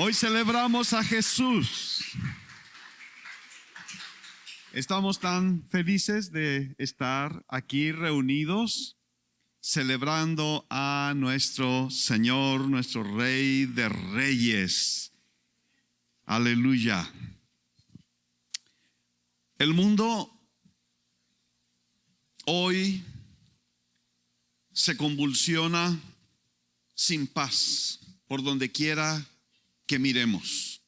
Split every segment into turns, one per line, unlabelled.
Hoy celebramos a Jesús. Estamos tan felices de estar aquí reunidos celebrando a nuestro Señor, nuestro Rey de Reyes. Aleluya. El mundo hoy se convulsiona sin paz por donde quiera que miremos.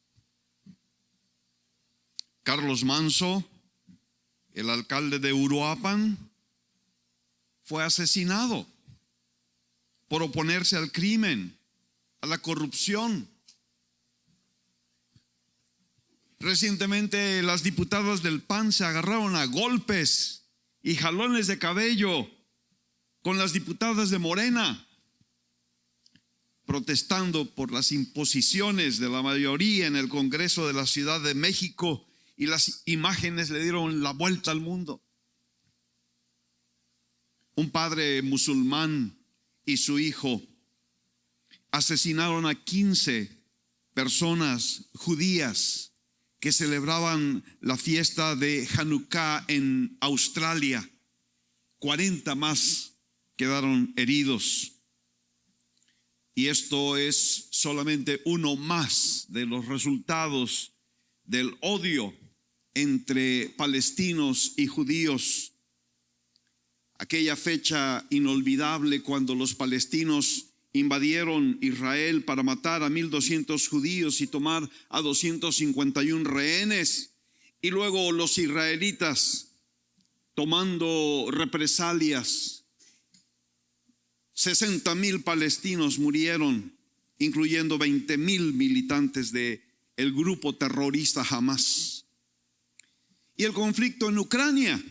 Carlos Manso, el alcalde de Uruapan, fue asesinado por oponerse al crimen, a la corrupción. Recientemente las diputadas del PAN se agarraron a golpes y jalones de cabello con las diputadas de Morena, protestando por las imposiciones de la mayoría en el Congreso de la Ciudad de México, y las imágenes le dieron la vuelta al mundo. Un padre musulmán y su hijo asesinaron a 15 personas judías que celebraban la fiesta de Hanukkah en Australia. 40 más quedaron heridos. Y esto es solamente uno más de los resultados del odio entre palestinos y judíos. Aquella fecha inolvidable cuando los palestinos invadieron Israel para matar a 1,200 judíos y tomar a 251 rehenes, y luego los israelitas tomando represalias. 60,000 palestinos murieron, incluyendo 20,000 militantes del grupo terrorista Hamas. Y el conflicto en Ucrania,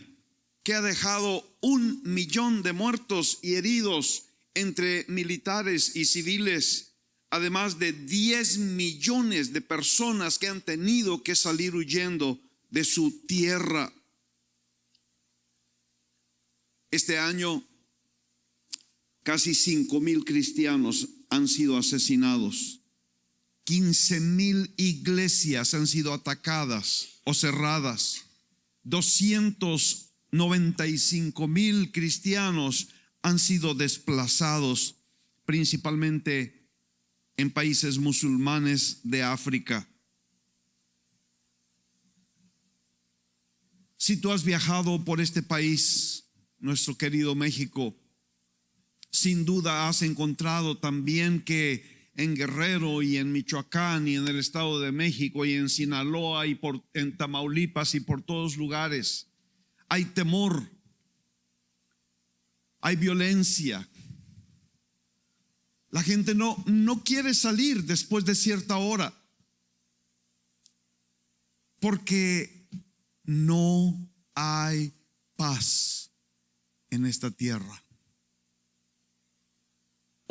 que ha dejado 1 millón de muertos y heridos entre militares y civiles, además de 10 millones de personas que han tenido que salir huyendo de su tierra. Este año, casi 5,000 cristianos han sido asesinados. 15,000 iglesias han sido atacadas o cerradas. 295,000 cristianos han sido desplazados, principalmente en países musulmanes de África. Si tú has viajado por este país, nuestro querido México, sin duda has encontrado también que en Guerrero y en Michoacán y en el Estado de México y en Sinaloa y en Tamaulipas y por todos lugares hay temor, hay violencia. La gente no quiere salir después de cierta hora porque no hay paz en esta tierra.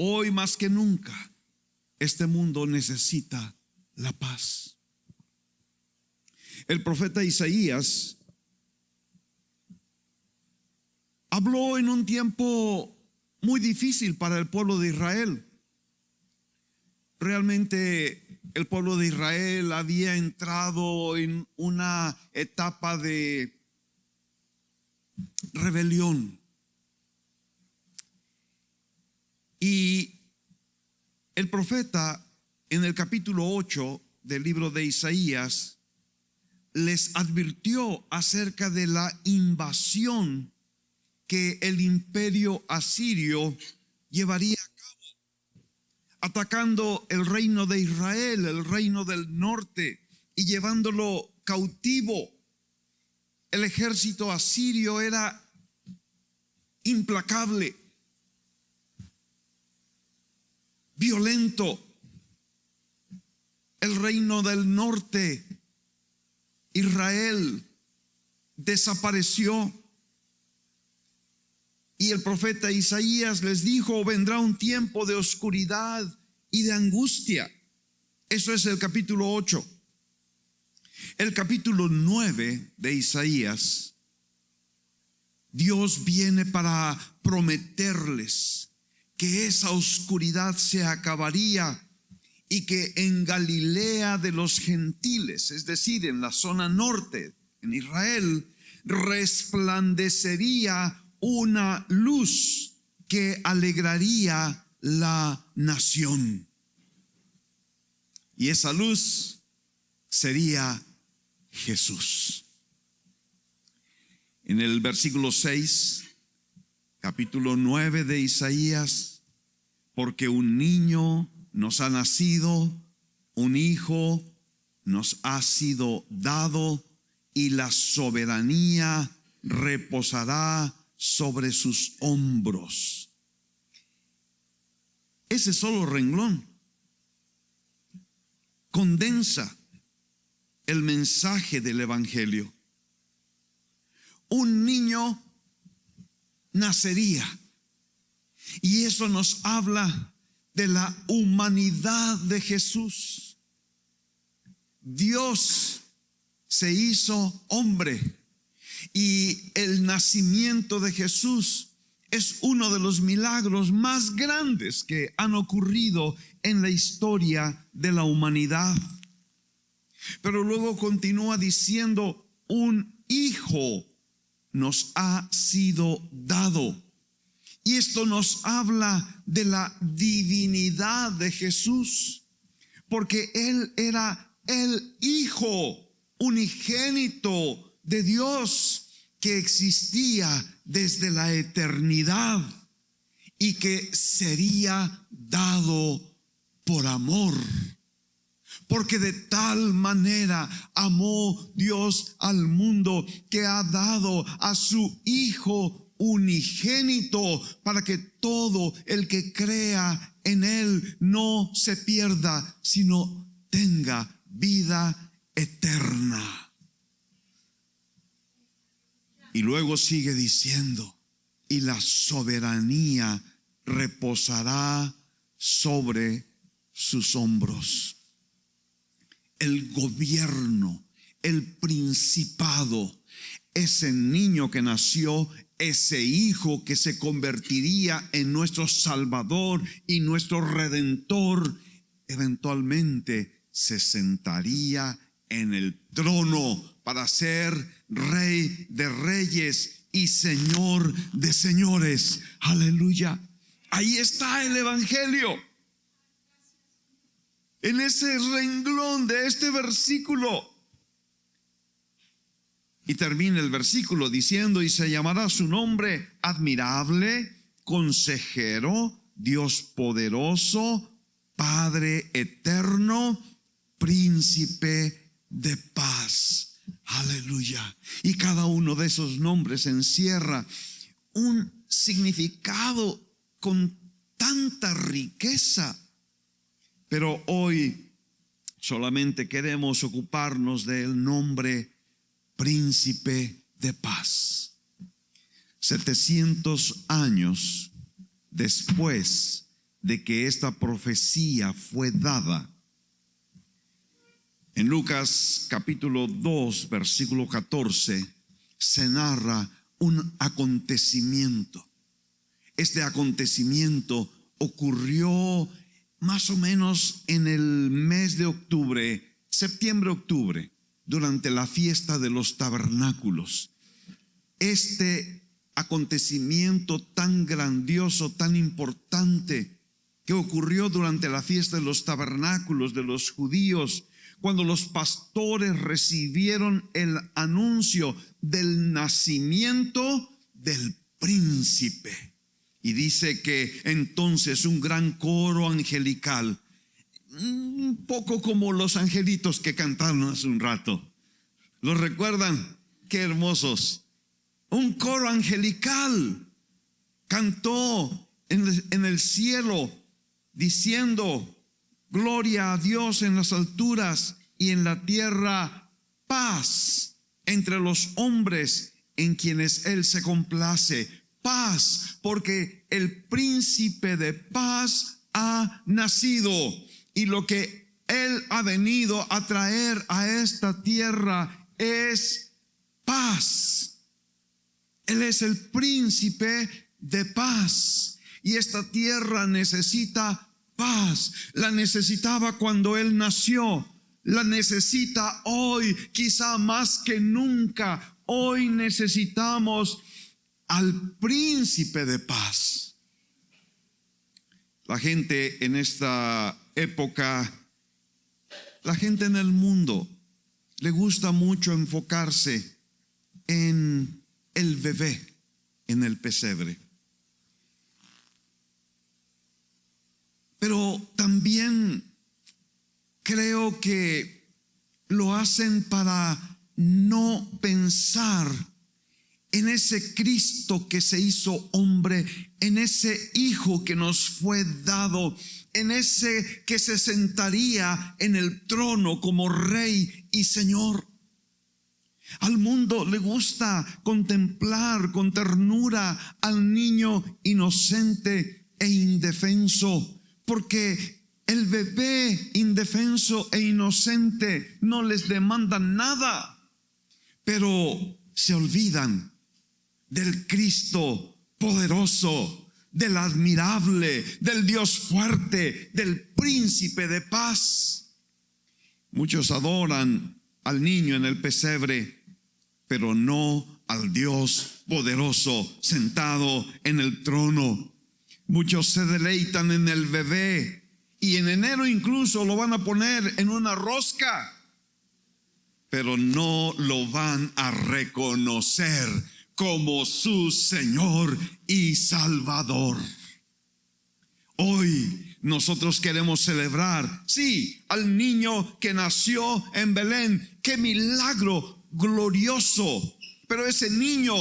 Hoy más que nunca, este mundo necesita la paz. El profeta Isaías habló en un tiempo muy difícil para el pueblo de Israel. Realmente el pueblo de Israel había entrado en una etapa de rebelión. Y el profeta en el capítulo 8 del libro de Isaías les advirtió acerca de la invasión que el imperio asirio llevaría a cabo, atacando el reino de Israel, el reino del norte, y llevándolo cautivo. El ejército asirio era implacable, violento. El reino del norte, Israel, desapareció. Y el profeta Isaías les dijo: vendrá un tiempo de oscuridad y de angustia. Eso es el capítulo 8. El capítulo 9 de Isaías, Dios viene para prometerles que esa oscuridad se acabaría y que en Galilea de los gentiles, es decir, en la zona norte, en Israel, resplandecería una luz que alegraría la nación. Y esa luz sería Jesús. En el versículo 6, capítulo 9 de Isaías, porque un niño nos ha nacido, un hijo nos ha sido dado, y la soberanía reposará sobre sus hombros. Ese solo renglón condensa el mensaje del Evangelio. Un niño nacería, y eso nos habla de la humanidad de Jesús. Dios se hizo hombre, y el nacimiento de Jesús es uno de los milagros más grandes que han ocurrido en la historia de la humanidad. Pero luego continúa diciendo, un hijo nos ha sido dado. Y esto nos habla de la divinidad de Jesús, porque Él era el Hijo unigénito de Dios que existía desde la eternidad y que sería dado por amor. Porque de tal manera amó Dios al mundo que ha dado a su Hijo unigénito, para que todo el que crea en Él no se pierda, sino tenga vida eterna. Y luego sigue diciendo, y la soberanía reposará sobre sus hombros. El gobierno, el principado, ese niño que nació, ese hijo que se convertiría en nuestro Salvador y nuestro Redentor, eventualmente se sentaría en el trono para ser Rey de reyes y Señor de señores. Aleluya. Ahí está el Evangelio. En ese renglón de este versículo. Y termina el versículo diciendo, y se llamará su nombre admirable, consejero, Dios poderoso, Padre eterno, príncipe de paz. Aleluya. Y cada uno de esos nombres encierra un significado con tanta riqueza. Pero hoy solamente queremos ocuparnos del nombre Príncipe de Paz. 700 años después de que esta profecía fue dada, en Lucas capítulo 2, versículo 14, se narra un acontecimiento. Este acontecimiento ocurrió más o menos en el mes de octubre, septiembre-octubre, durante la fiesta de los tabernáculos. Este acontecimiento tan grandioso, tan importante, que ocurrió durante la fiesta de los tabernáculos de los judíos, cuando los pastores recibieron el anuncio del nacimiento del príncipe. Y dice que entonces un gran coro angelical, un poco como los angelitos que cantaron hace un rato, ¿los recuerdan? Qué hermosos. Un coro angelical cantó en el cielo diciendo, gloria a Dios en las alturas y en la tierra paz entre los hombres en quienes Él se complace. Paz, porque el príncipe de paz ha nacido, y lo que Él ha venido a traer a esta tierra es paz. Él es el príncipe de paz, y esta tierra necesita paz. La necesitaba cuando Él nació. La necesita hoy, quizá más que nunca. Hoy necesitamos al príncipe de paz. La gente en esta época, la gente en el mundo, le gusta mucho enfocarse en el bebé, en el pesebre. Pero también creo que lo hacen para no pensar en ese Cristo que se hizo hombre, en ese Hijo que nos fue dado, en ese que se sentaría en el trono como Rey y Señor. Al mundo le gusta contemplar con ternura al niño inocente e indefenso, porque el bebé indefenso e inocente no les demanda nada, pero se olvidan del Cristo poderoso, del admirable, del Dios fuerte, del príncipe de paz. Muchos adoran al niño en el pesebre, pero no al Dios poderoso sentado en el trono. Muchos se deleitan en el bebé y en enero incluso lo van a poner en una rosca, pero no lo van a reconocer como su Señor y Salvador. Hoy nosotros queremos celebrar, sí, al niño que nació en Belén. ¡Qué milagro glorioso! Pero ese niño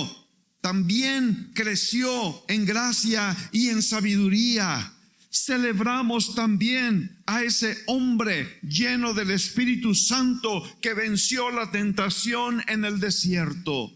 también creció en gracia y en sabiduría. Celebramos también a ese hombre lleno del Espíritu Santo que venció la tentación en el desierto.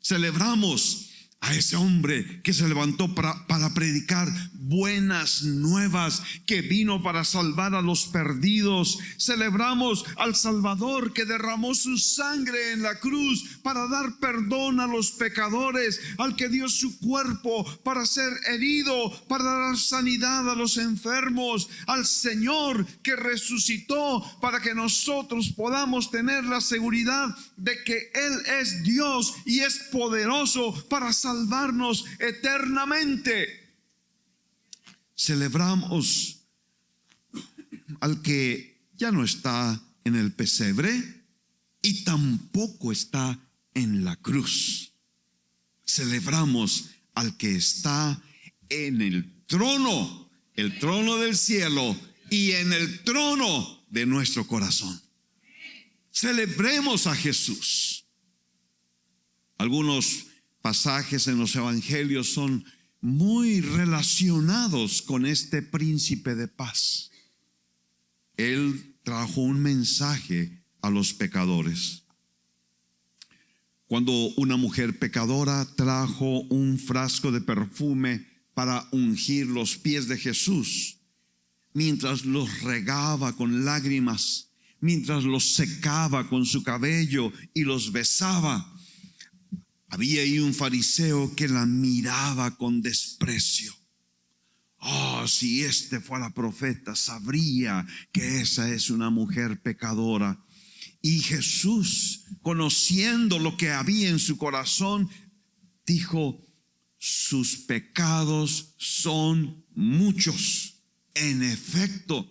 Celebramos a ese hombre que se levantó para predicar buenas nuevas, que vino para salvar a los perdidos. Celebramos al Salvador que derramó su sangre en la cruz para dar perdón a los pecadores, al que dio su cuerpo para ser herido, para dar sanidad a los enfermos, al Señor que resucitó para que nosotros podamos tener la seguridad de que Él es Dios y es poderoso para salvarnos eternamente. Celebramos al que ya no está en el pesebre y tampoco está en la cruz. Celebramos al que está en el trono del cielo y en el trono de nuestro corazón. Celebremos a Jesús. Algunos pasajes en los evangelios son muy relacionados con este príncipe de paz. Él trajo un mensaje a los pecadores. Cuando una mujer pecadora trajo un frasco de perfume para ungir los pies de Jesús, mientras los regaba con lágrimas, mientras los secaba con su cabello y los besaba, había ahí un fariseo que la miraba con desprecio. Si este fuera profeta, sabría que esa es una mujer pecadora. Y Jesús, conociendo lo que había en su corazón, dijo: sus pecados son muchos. En efecto,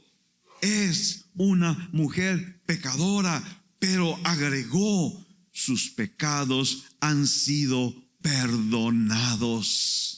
es una mujer pecadora, pero agregó: sus pecados han sido perdonados.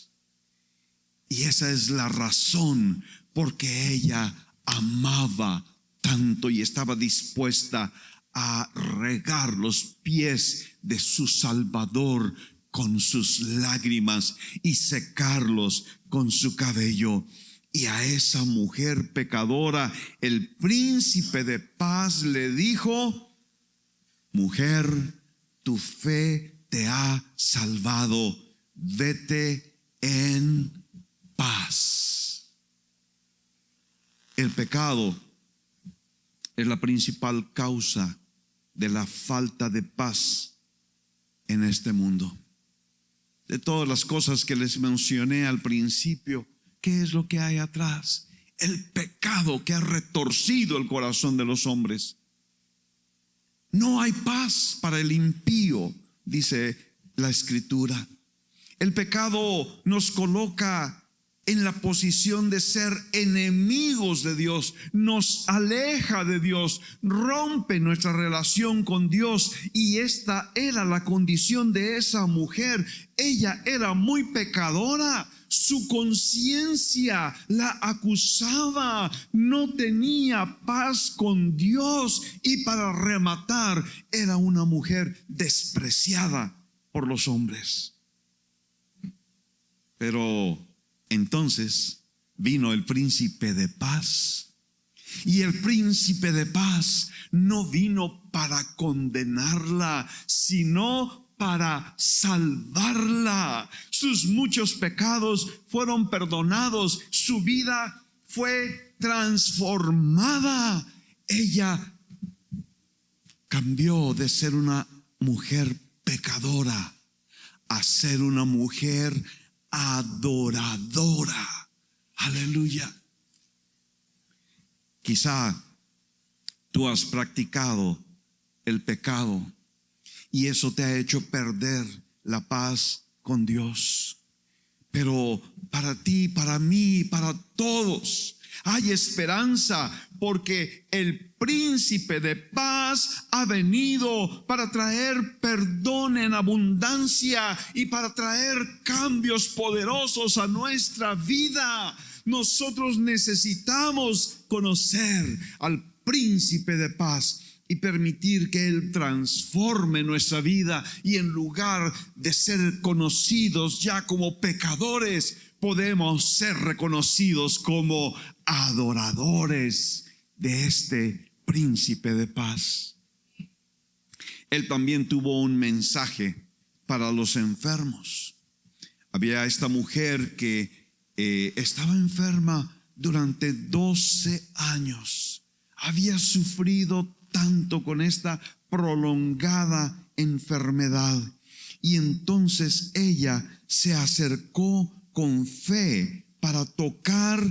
Y esa es la razón por que ella amaba tanto y estaba dispuesta a regar los pies de su Salvador con sus lágrimas y secarlos con su cabello. Y a esa mujer pecadora, el príncipe de paz le dijo: mujer, tu fe te ha salvado, vete en paz. El pecado es la principal causa de la falta de paz en este mundo. De todas las cosas que les mencioné al principio, ¿qué es lo que hay atrás? El pecado que ha retorcido el corazón de los hombres. No hay paz para el impío, dice la Escritura. El pecado nos coloca en la posición de ser enemigos de Dios, nos aleja de Dios, rompe nuestra relación con Dios, y esta era la condición de esa mujer. Ella era muy pecadora, su conciencia la acusaba, no tenía paz con Dios, y para rematar era una mujer despreciada por los hombres. Pero entonces vino el príncipe de paz, y el príncipe de paz no vino para condenarla, sino para salvarla. Sus muchos pecados fueron perdonados, su vida fue transformada. Ella cambió de ser una mujer pecadora a ser una mujer adoradora. Aleluya. Quizá tú has practicado el pecado y eso te ha hecho perder la paz con Dios. Pero para ti, para mí, para todos hay esperanza, porque el príncipe de paz ha venido para traer perdón en abundancia y para traer cambios poderosos a nuestra vida. Nosotros necesitamos conocer al príncipe de paz y permitir que Él transforme nuestra vida, y en lugar de ser conocidos ya como pecadores, podemos ser reconocidos como adoradores de este príncipe de paz. Él también tuvo un mensaje para los enfermos. Había esta mujer que estaba enferma durante 12 años. Había sufrido tanto con esta prolongada enfermedad, y entonces ella se acercó con fe para tocar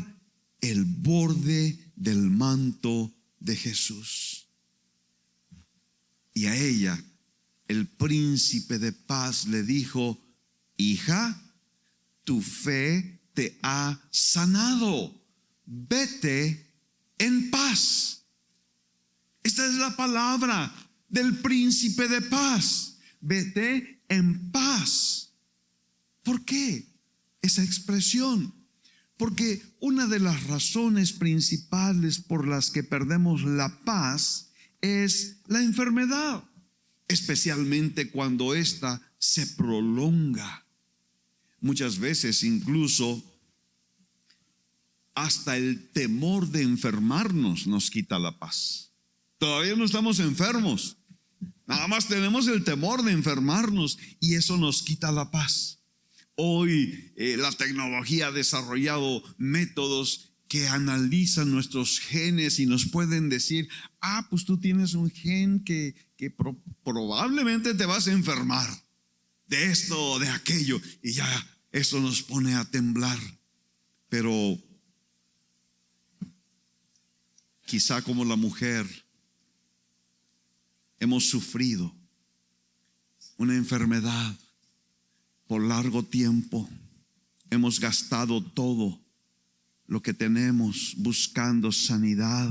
el borde del manto de Jesús. Y a ella el príncipe de paz le dijo: hija, tu fe te ha sanado, vete en paz. Esta es la palabra del príncipe de paz: vete en paz. ¿Por qué esa expresión? Porque una de las razones principales por las que perdemos la paz es la enfermedad, especialmente cuando ésta se prolonga. Muchas veces incluso hasta el temor de enfermarnos nos quita la paz. Todavía no estamos enfermos, nada más tenemos el temor de enfermarnos, y eso nos quita la paz. Hoy la tecnología ha desarrollado métodos que analizan nuestros genes y nos pueden decir: pues tú tienes un gen que probablemente te vas a enfermar de esto o de aquello, y ya eso nos pone a temblar. Pero quizá como la mujer hemos sufrido una enfermedad por largo tiempo, hemos gastado todo lo que tenemos buscando sanidad,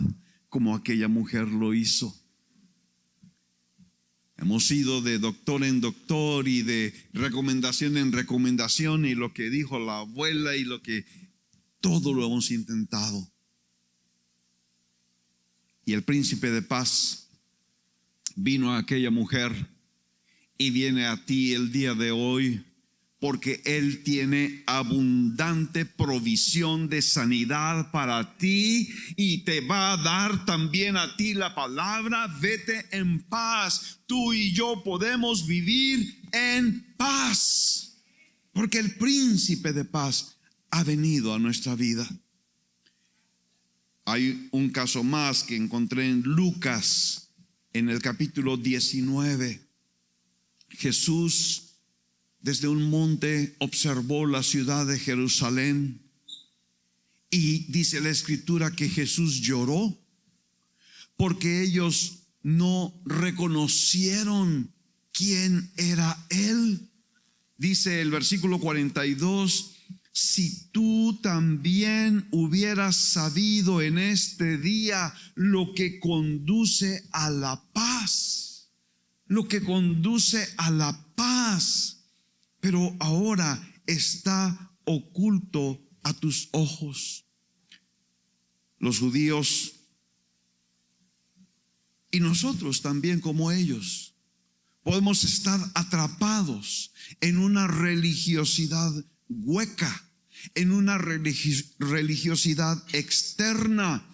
como aquella mujer lo hizo. Hemos ido de doctor en doctor y de recomendación en recomendación, y lo que dijo la abuela y todo lo hemos intentado. Y el príncipe de paz vino a aquella mujer y viene a ti el día de hoy, porque Él tiene abundante provisión de sanidad para ti, y te va a dar también a ti la palabra: vete en paz. Tú y yo podemos vivir en paz, porque el príncipe de paz ha venido a nuestra vida. Hay un caso más que encontré en Lucas, en el capítulo 19. Jesús desde un monte observó la ciudad de Jerusalén Y dice la Escritura que Jesús lloró porque ellos no reconocieron quién era Él. Dice el versículo 42, si tú también hubieras sabido en este día lo que conduce a la paz, lo que conduce a la paz, pero ahora está oculto a tus ojos. Los judíos y nosotros también como ellos podemos estar atrapados en una religiosidad hueca, en una religiosidad externa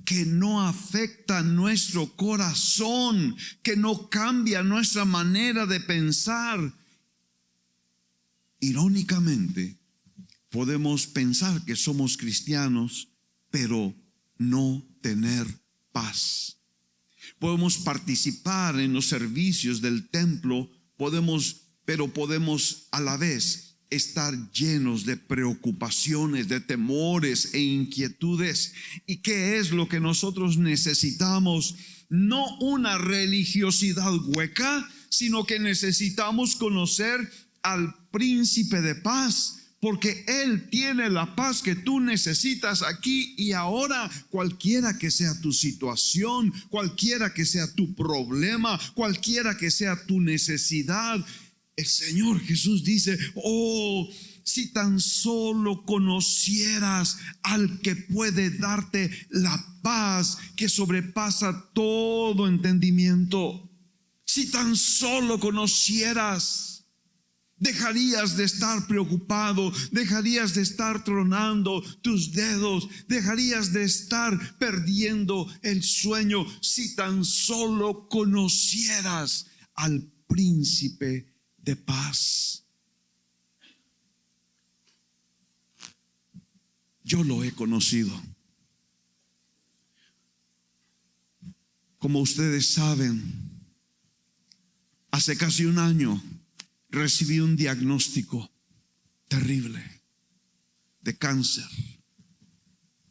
que no afecta nuestro corazón, que no cambia nuestra manera de pensar. Irónicamente, podemos pensar que somos cristianos, pero no tener paz. Podemos participar en los servicios del templo, pero podemos a la vez estar llenos de preocupaciones, de temores e inquietudes. ¿Y qué es lo que nosotros necesitamos? No una religiosidad hueca, sino que necesitamos conocer al príncipe de paz, porque Él tiene la paz que tú necesitas aquí y ahora. Cualquiera que sea tu situación, cualquiera que sea tu problema, cualquiera que sea tu necesidad, el Señor Jesús dice, oh, si tan solo conocieras al que puede darte la paz que sobrepasa todo entendimiento. Si tan solo conocieras, dejarías de estar preocupado, dejarías de estar tronando tus dedos, dejarías de estar perdiendo el sueño si tan solo conocieras al príncipe de paz. Yo lo he conocido. Como ustedes saben, hace casi un año recibí un diagnóstico terrible de cáncer,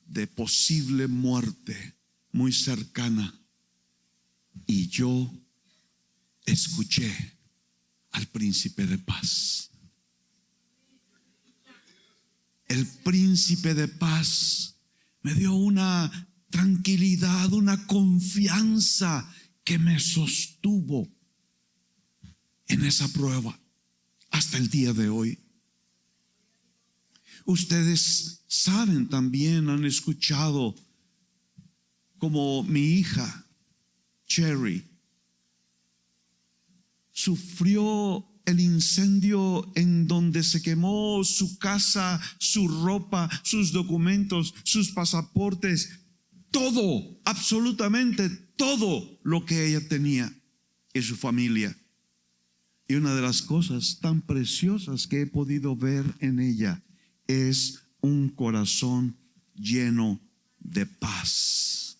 de posible muerte muy cercana. Y yo escuché al príncipe de paz. El príncipe de paz me dio una tranquilidad, una confianza que me sostuvo en esa prueba hasta el día de hoy. Ustedes saben también, han escuchado como mi hija Cherry sufrió el incendio en donde se quemó su casa, su ropa, sus documentos, sus pasaportes, todo, absolutamente todo lo que ella tenía y su familia. Y una de las cosas tan preciosas que he podido ver en ella es un corazón lleno de paz.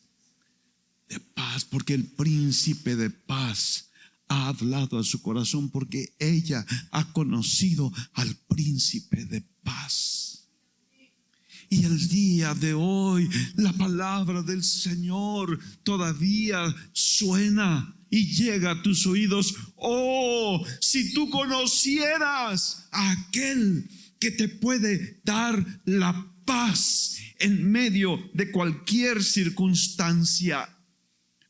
De paz, porque el príncipe de paz ha hablado a su corazón, porque ella ha conocido al príncipe de paz. Y el día de hoy la palabra del Señor todavía suena y llega a tus oídos. Oh, si tú conocieras a aquel que te puede dar la paz en medio de cualquier circunstancia.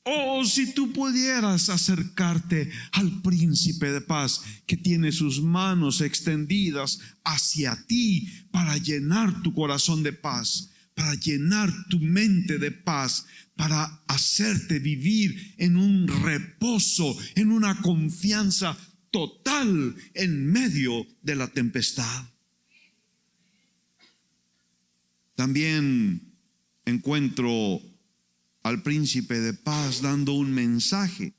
Oh, si tú pudieras acercarte al príncipe de paz que tiene sus manos extendidas hacia ti para llenar tu corazón de paz, para llenar tu mente de paz, para hacerte vivir en un reposo, en una confianza total en medio de la tempestad. También encuentro al príncipe de paz dando un mensaje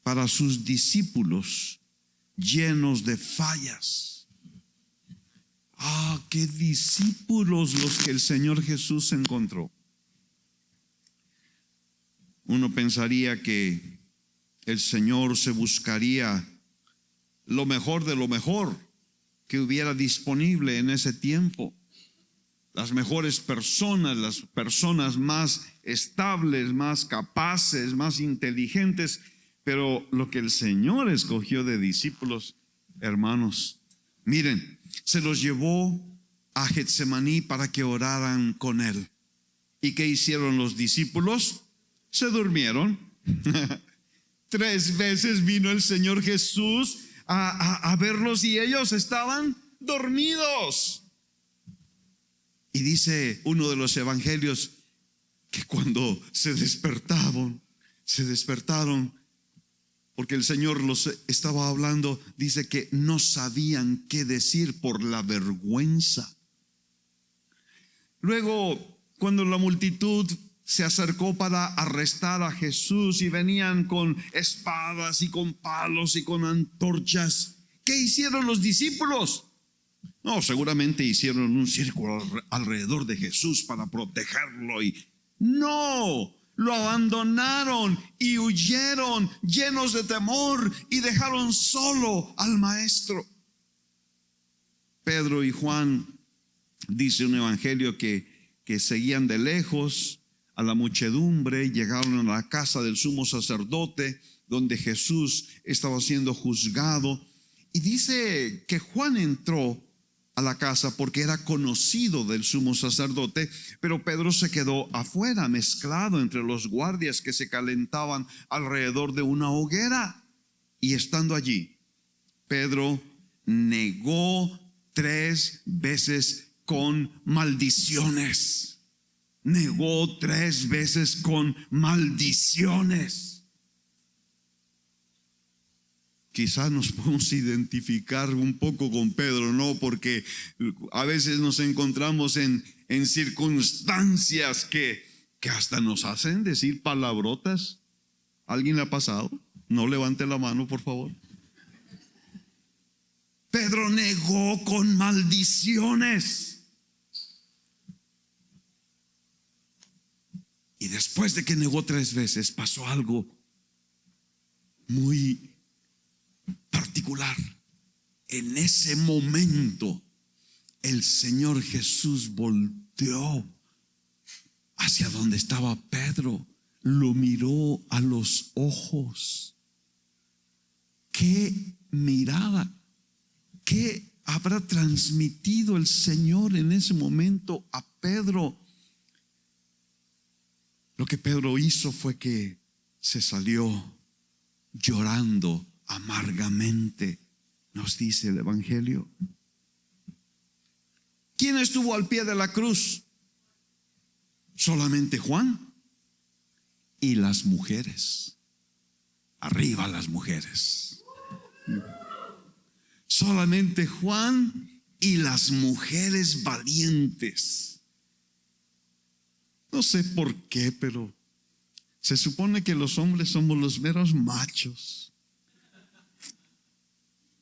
para sus discípulos llenos de fallas. Ah, qué discípulos los que el Señor Jesús encontró. Uno pensaría que el Señor se buscaría lo mejor de lo mejor que hubiera disponible en ese tiempo. las mejores personas, las personas más estables, más capaces, más inteligentes, pero lo que el Señor escogió de discípulos, hermanos, miren, se los llevó a Getsemaní para que oraran con Él. ¿Y qué hicieron los discípulos? Se durmieron. 3 veces vino el Señor Jesús a verlos y ellos estaban dormidos. Y dice uno de los evangelios que cuando se despertaron, porque el Señor los estaba hablando, dice que no sabían qué decir por la vergüenza. Luego, cuando la multitud se acercó para arrestar a Jesús y venían con espadas y con palos y con antorchas, ¿qué hicieron los discípulos? No, seguramente hicieron un círculo alrededor de Jesús para protegerlo y no, lo abandonaron y huyeron llenos de temor y dejaron solo al maestro. Pedro y Juan, dice un evangelio que seguían de lejos a la muchedumbre, llegaron a la casa del sumo sacerdote donde Jesús estaba siendo juzgado, y dice que Juan entró a la casa porque era conocido del sumo sacerdote, pero Pedro se quedó afuera, mezclado entre los guardias que se calentaban alrededor de una hoguera. Y estando allí, Pedro negó 3 veces con maldiciones. Negó 3 veces con maldiciones. Quizás nos podemos identificar un poco con Pedro, ¿no? Porque a veces nos encontramos en circunstancias que hasta nos hacen decir palabrotas. ¿Alguien le ha pasado? No levante la mano, por favor. Pedro negó con maldiciones. Y después de que negó 3 veces, pasó algo muy particular. En ese momento, el Señor Jesús volteó hacia donde estaba Pedro, lo miró a los ojos. ¿Qué mirada? ¿Qué habrá transmitido el Señor en ese momento a Pedro? Lo que Pedro hizo fue que se salió llorando amargamente, nos dice el evangelio. ¿Quién estuvo al pie de la cruz? Solamente Juan y las mujeres. Arriba las mujeres. Solamente Juan y las mujeres valientes. No sé por qué, pero se supone que los hombres somos los meros machos.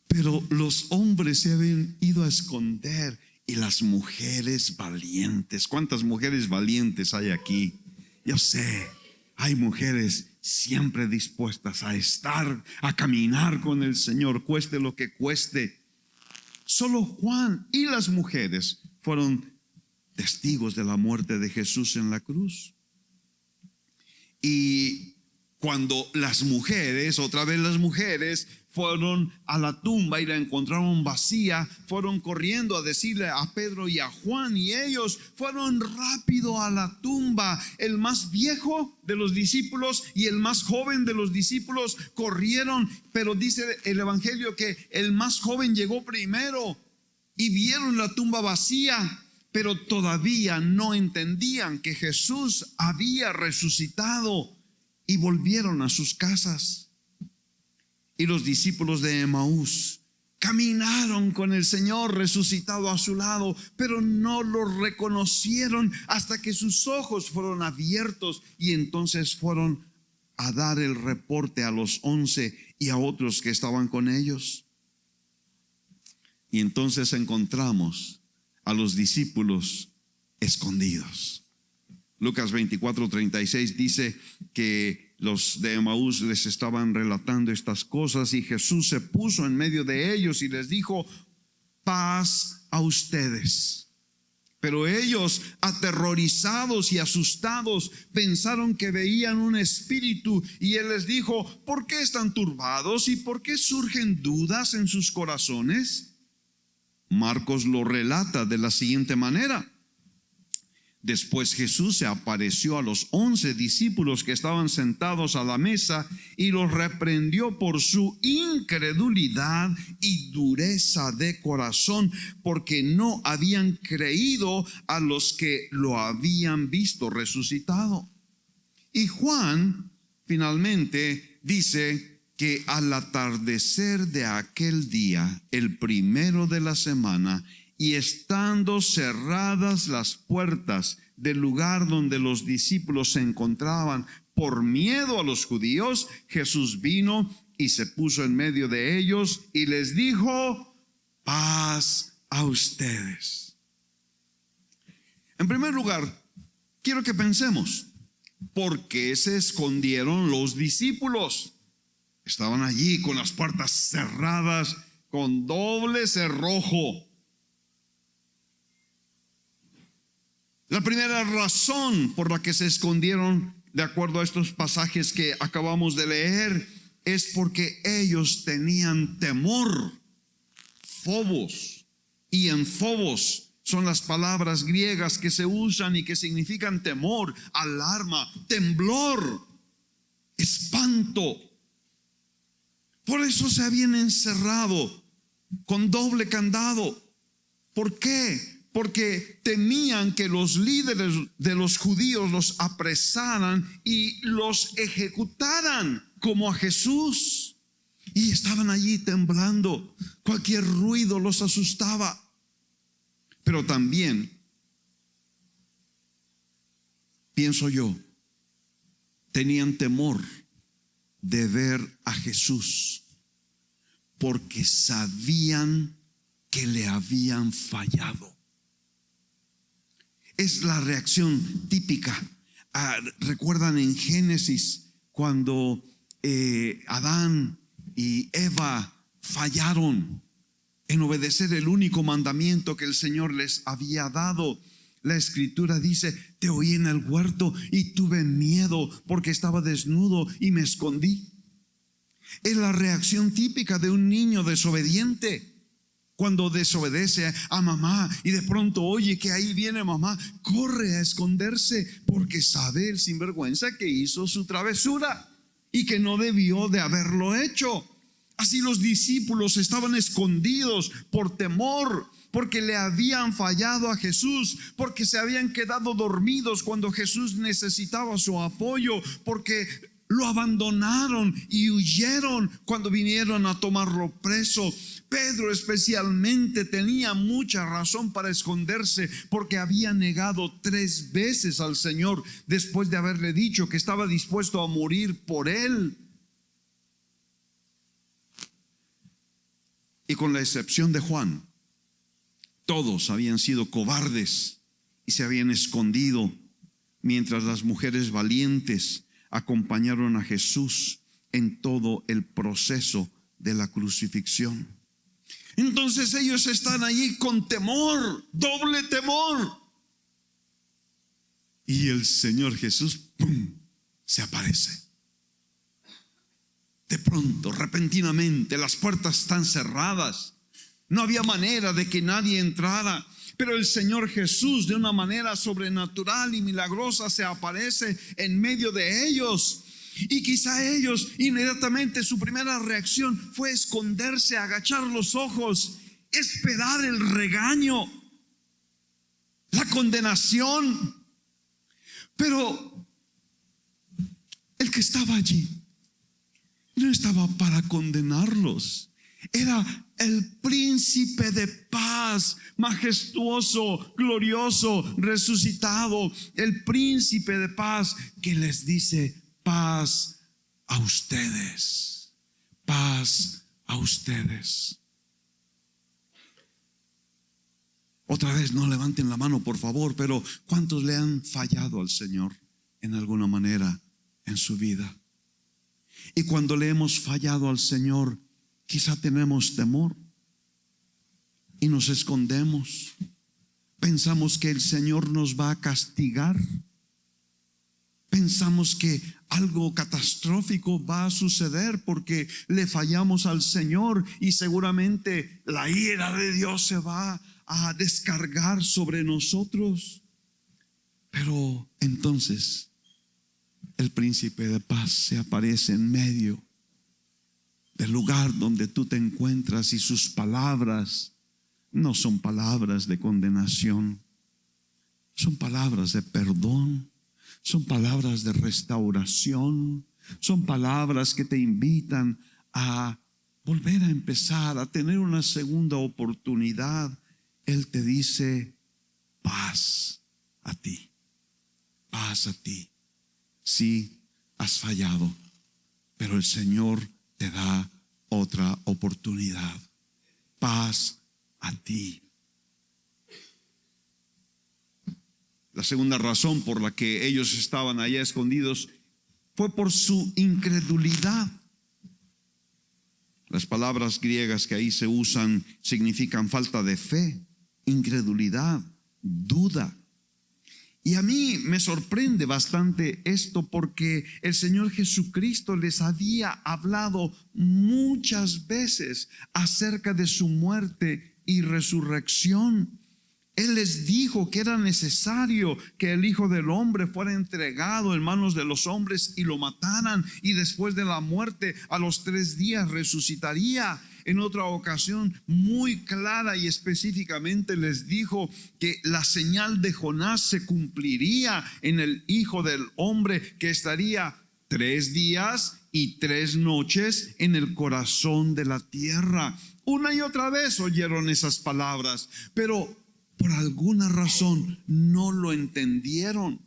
Pero los hombres se habían ido a esconder y las mujeres valientes. ¿Cuántas mujeres valientes hay aquí? Yo sé, hay mujeres siempre dispuestas a estar, a caminar con el Señor, cueste lo que cueste. Solo Juan y las mujeres fueron testigos de la muerte de Jesús en la cruz. Y cuando las mujeres, otra vez las mujeres, fueron a la tumba y la encontraron vacía, fueron corriendo a decirle a Pedro y a Juan, y ellos fueron rápido a la tumba. El más viejo de los discípulos y el más joven de los discípulos corrieron, pero dice el evangelio que el más joven llegó primero y vieron la tumba vacía, pero todavía no entendían que Jesús había resucitado y volvieron a sus casas. Y los discípulos de Emaús caminaron con el Señor resucitado a su lado, pero no lo reconocieron hasta que sus ojos fueron abiertos, y entonces fueron a dar el reporte a los 11 y a otros que estaban con ellos. Y entonces encontramos a los discípulos escondidos. Lucas 24:36 dice que los de Emaús les estaban relatando estas cosas, y Jesús se puso en medio de ellos y les dijo: paz a ustedes. Pero ellos, aterrorizados y asustados, pensaron que veían un espíritu, y él les dijo: ¿por qué están turbados y por qué surgen dudas en sus corazones? Marcos lo relata de la siguiente manera: después Jesús se apareció a los 11 discípulos que estaban sentados a la mesa y los reprendió por su incredulidad y dureza de corazón, porque no habían creído a los que lo habían visto resucitado. Y Juan finalmente dice que al atardecer de aquel día, el primero de la semana, y estando cerradas las puertas del lugar donde los discípulos se encontraban por miedo a los judíos, Jesús vino y se puso en medio de ellos y les dijo: paz a ustedes. En primer lugar, quiero que pensemos, ¿por qué se escondieron los discípulos? Estaban allí con las puertas cerradas, con doble cerrojo. La primera razón por la que se escondieron, de acuerdo a estos pasajes que acabamos de leer, es porque ellos tenían temor. Phobos. Y en phobos son las palabras griegas que se usan y que significan temor, alarma, temblor, espanto. Por eso se habían encerrado con doble candado. ¿Por qué? Porque temían que los líderes de los judíos los apresaran y los ejecutaran como a Jesús. Y estaban allí temblando. Cualquier ruido los asustaba. Pero también, pienso yo, tenían temor de ver a Jesús, porque sabían que le habían fallado. Es la reacción típica. ¿Recuerdan en Génesis cuando Adán y Eva fallaron en obedecer el único mandamiento que el Señor les había dado? La Escritura dice: te oí en el huerto y tuve miedo porque estaba desnudo y me escondí. Es la reacción típica de un niño desobediente. Cuando desobedece a mamá y de pronto oye que ahí viene mamá, corre a esconderse porque sabe el sinvergüenza que hizo su travesura y que no debió de haberlo hecho. Así los discípulos estaban escondidos por temor, porque le habían fallado a Jesús, porque se habían quedado dormidos cuando Jesús necesitaba su apoyo, porque lo abandonaron y huyeron cuando vinieron a tomarlo preso. Pedro especialmente tenía mucha razón para esconderse, porque había negado 3 veces al Señor después de haberle dicho que estaba dispuesto a morir por él. Y con la excepción de Juan, todos habían sido cobardes y se habían escondido, mientras las mujeres valientes acompañaron a Jesús en todo el proceso de la crucifixión. Entonces ellos están allí con temor, doble temor. Y el Señor Jesús, ¡pum!, se aparece. De pronto, repentinamente, las puertas están cerradas. No había manera de que nadie entrara. Pero el Señor Jesús, de una manera sobrenatural y milagrosa, se aparece en medio de ellos. Y quizá ellos, inmediatamente, su primera reacción fue esconderse, agachar los ojos, esperar el regaño, la condenación. Pero el que estaba allí no estaba para condenarlos. Era el príncipe de paz, majestuoso, glorioso, resucitado. El príncipe de paz que les dice: paz a ustedes, paz a ustedes. Otra vez, no levanten la mano, por favor, pero ¿cuántos le han fallado al Señor en alguna manera en su vida? Y cuando le hemos fallado al Señor, quizá tenemos temor y nos escondemos. Pensamos que el Señor nos va a castigar. Pensamos que algo catastrófico va a suceder porque le fallamos al Señor y seguramente la ira de Dios se va a descargar sobre nosotros. Pero entonces el príncipe de paz se aparece en medio del lugar donde tú te encuentras y sus palabras no son palabras de condenación, son palabras de perdón, son palabras de restauración, son palabras que te invitan a volver a empezar, a tener una segunda oportunidad. Él te dice: paz a ti, paz a ti. Sí, has fallado, pero el Señor te da otra oportunidad. Paz a ti. La segunda razón por la que ellos estaban allá escondidos fue por su incredulidad. Las palabras griegas que ahí se usan significan falta de fe, incredulidad, duda. Y a mí me sorprende bastante esto porque el Señor Jesucristo les había hablado muchas veces acerca de su muerte y resurrección. Él les dijo que era necesario que el Hijo del Hombre fuera entregado en manos de los hombres y lo mataran, y después de la muerte a los 3 días resucitaría. En otra ocasión, muy clara y específicamente, les dijo que la señal de Jonás se cumpliría en el Hijo del Hombre, que estaría 3 días y 3 noches en el corazón de la tierra. Una y otra vez oyeron esas palabras, pero por alguna razón no lo entendieron,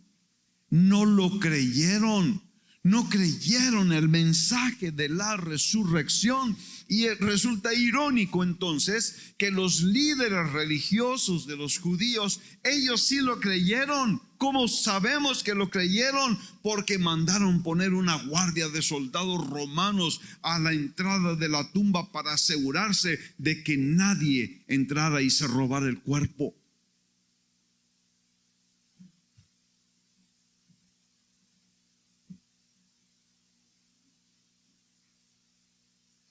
no lo creyeron, no creyeron el mensaje de la resurrección. Y resulta irónico entonces que los líderes religiosos de los judíos, ellos sí lo creyeron. ¿Cómo sabemos que lo creyeron? Porque mandaron poner una guardia de soldados romanos a la entrada de la tumba para asegurarse de que nadie entrara y se robara el cuerpo.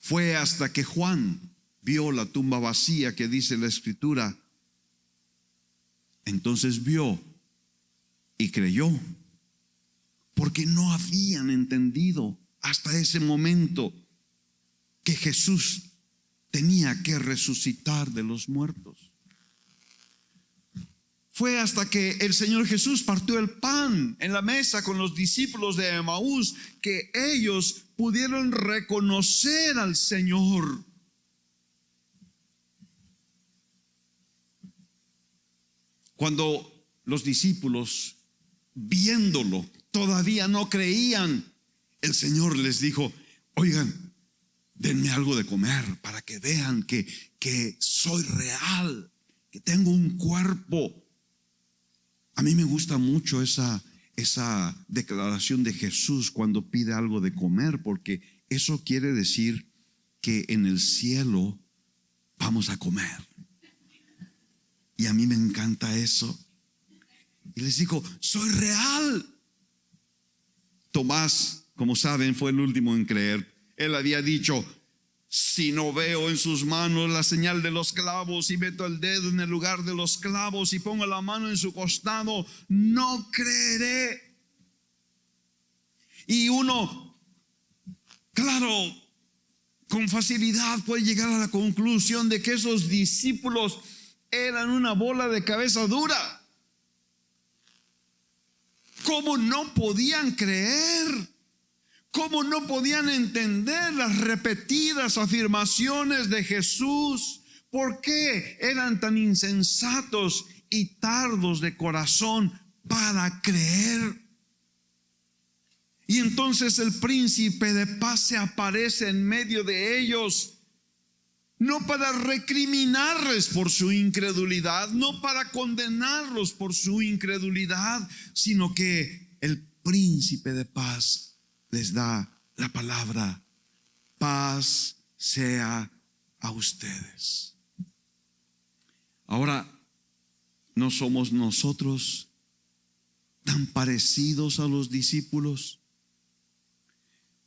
Fue hasta que Juan vio la tumba vacía, que dice la Escritura, entonces vio y creyó, porque no habían entendido hasta ese momento que Jesús tenía que resucitar de los muertos. Fue hasta que el Señor Jesús partió el pan en la mesa con los discípulos de Emaús que ellos pudieron reconocer al Señor. Cuando los discípulos, viéndolo, todavía no creían, el Señor les dijo: oigan, denme algo de comer para que vean que soy real, que tengo un cuerpo. A mí me gusta mucho esa declaración de Jesús cuando pide algo de comer, porque eso quiere decir que en el cielo vamos a comer. Y a mí me encanta eso. Y les digo: soy real. Tomás, como saben, fue el último en creer. Él había dicho: si no veo en sus manos la señal de los clavos y meto el dedo en el lugar de los clavos y pongo la mano en su costado, no creeré. Y uno, claro, con facilidad puede llegar a la conclusión de que esos discípulos eran una bola de cabeza dura. ¿Cómo no podían creer? ¿Cómo no podían entender las repetidas afirmaciones de Jesús? ¿Por qué eran tan insensatos y tardos de corazón para creer? Y entonces el príncipe de paz se aparece en medio de ellos, no para recriminarles por su incredulidad, no para condenarlos por su incredulidad, sino que el príncipe de paz les da la palabra: paz sea a ustedes. Ahora, ¿No somos nosotros tan parecidos a los discípulos?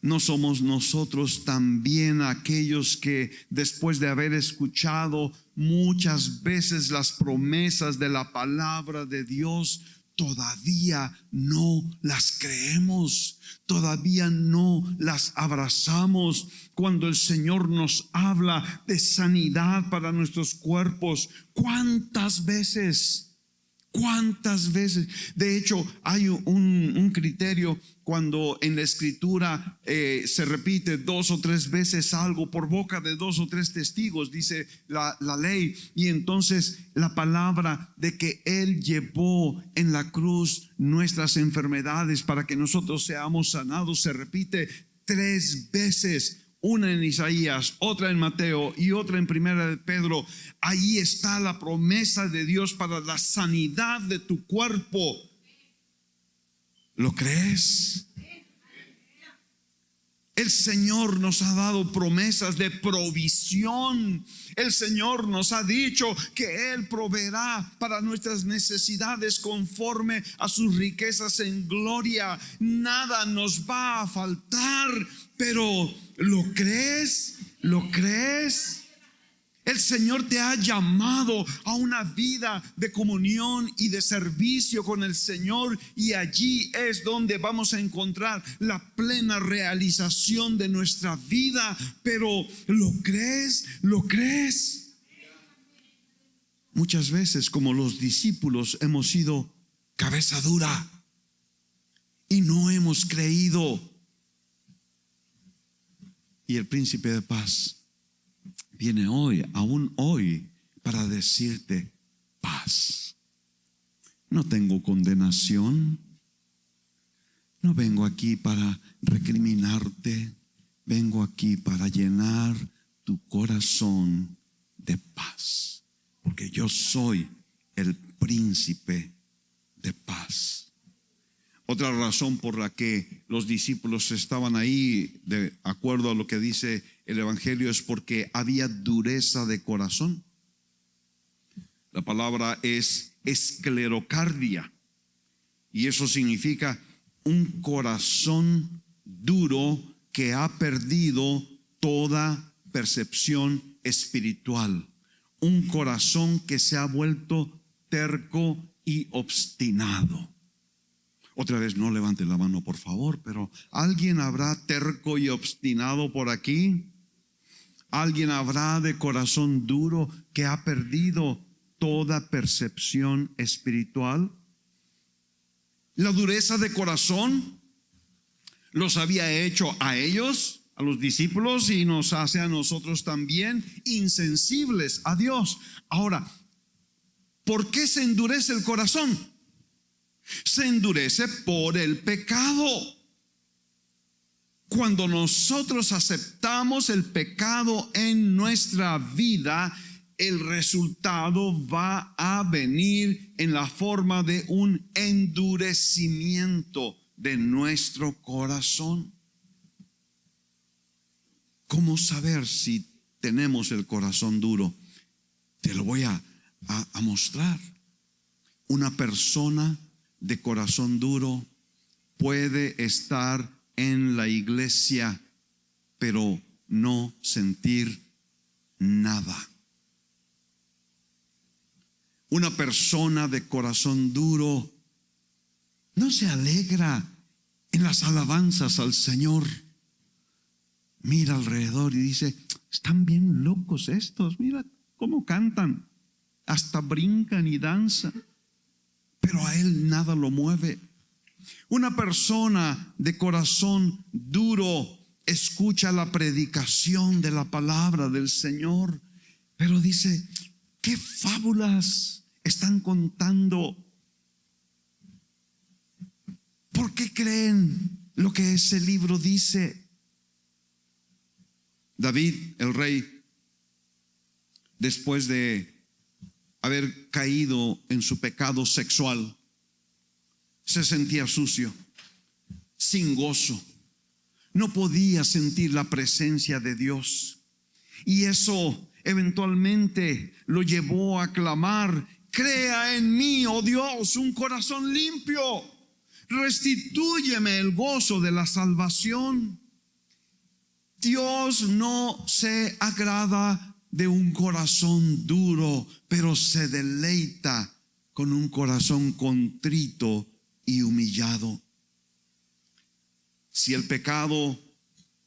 ¿No somos nosotros también aquellos que después de haber escuchado muchas veces las promesas de la palabra de Dios, todavía no las creemos, todavía no las abrazamos? Cuando el Señor nos habla de sanidad para nuestros cuerpos, ¿cuántas veces? ¿Cuántas veces? De hecho, hay un criterio cuando en la Escritura se repite 2 o 3 veces algo por boca de 2 o 3 testigos, dice la ley. Y entonces la palabra de que Él llevó en la cruz nuestras enfermedades para que nosotros seamos sanados se repite 3 veces. Una en Isaías, otra en Mateo y otra en Primera de Pedro. Ahí está la promesa de Dios para la sanidad de tu cuerpo. ¿Lo crees? El Señor nos ha dado promesas de provisión. El Señor nos ha dicho que Él proveerá para nuestras necesidades conforme a sus riquezas en gloria. Nada nos va a faltar, pero ¿lo crees? ¿Lo crees? El Señor te ha llamado a una vida de comunión y de servicio con el Señor, y allí es donde vamos a encontrar la plena realización de nuestra vida. Pero ¿lo crees? ¿Lo crees? Muchas veces, como los discípulos, hemos sido cabeza dura y no hemos creído. Y el príncipe de paz viene hoy, aún hoy, para decirte paz. No tengo condenación. No vengo aquí para recriminarte. Vengo aquí para llenar tu corazón de paz. Porque yo soy el príncipe de paz. Otra razón por la que los discípulos estaban ahí, de acuerdo a lo que dice el Evangelio, es porque había dureza de corazón. La palabra es esclerocardia, y eso significa un corazón duro que ha perdido toda percepción espiritual. Un corazón que se ha vuelto terco y obstinado. Otra vez, no levante la mano, por favor, pero ¿alguien habrá terco y obstinado por aquí? ¿Alguien habrá de corazón duro que ha perdido toda percepción espiritual? La dureza de corazón los había hecho a ellos, a los discípulos, y nos hace a nosotros también insensibles a Dios. Ahora, ¿por qué se endurece el corazón? Se endurece por el pecado. Cuando nosotros aceptamos el pecado en nuestra vida, el resultado va a venir en la forma de un endurecimiento de nuestro corazón. ¿Cómo saber si tenemos el corazón duro? Te lo voy a mostrar. Una persona de corazón duro puede estar en la iglesia, pero no sentir nada. Una persona de corazón duro no se alegra en las alabanzas al Señor. Mira alrededor y dice: están bien locos estos, mira cómo cantan, hasta brincan y danzan. Pero a él nada lo mueve. Una persona de corazón duro escucha la predicación de la palabra del Señor, pero dice: ¿qué fábulas están contando? ¿Por qué creen lo que ese libro dice? David, el rey, después de haber caído en su pecado sexual, se sentía sucio, sin gozo, no podía sentir la presencia de Dios, y eso eventualmente lo llevó a clamar Crea en mí, oh Dios, un corazón limpio. Restitúyeme el gozo de la salvación. Dios no se agrada de un corazón duro, pero se deleita con un corazón contrito y humillado. Si el pecado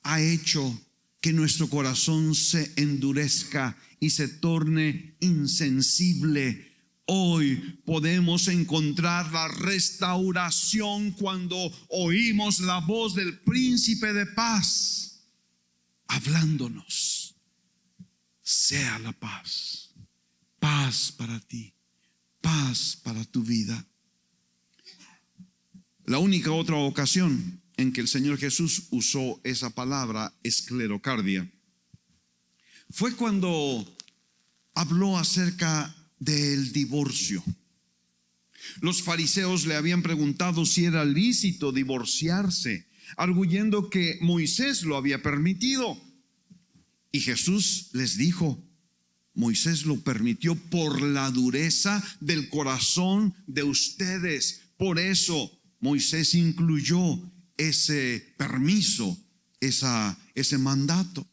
ha hecho que nuestro corazón se endurezca y se torne insensible, hoy podemos encontrar la restauración cuando oímos la voz del Príncipe de Paz hablándonos. Sea la paz, paz para ti, paz para tu vida. La única otra ocasión en que el Señor Jesús usó esa palabra, esclerocardia, fue cuando habló acerca del divorcio. Los fariseos le habían preguntado si era lícito divorciarse, arguyendo que Moisés lo había permitido. Y Jesús les dijo: Moisés lo permitió por la dureza del corazón de ustedes. Por eso Moisés incluyó ese permiso, ese mandato.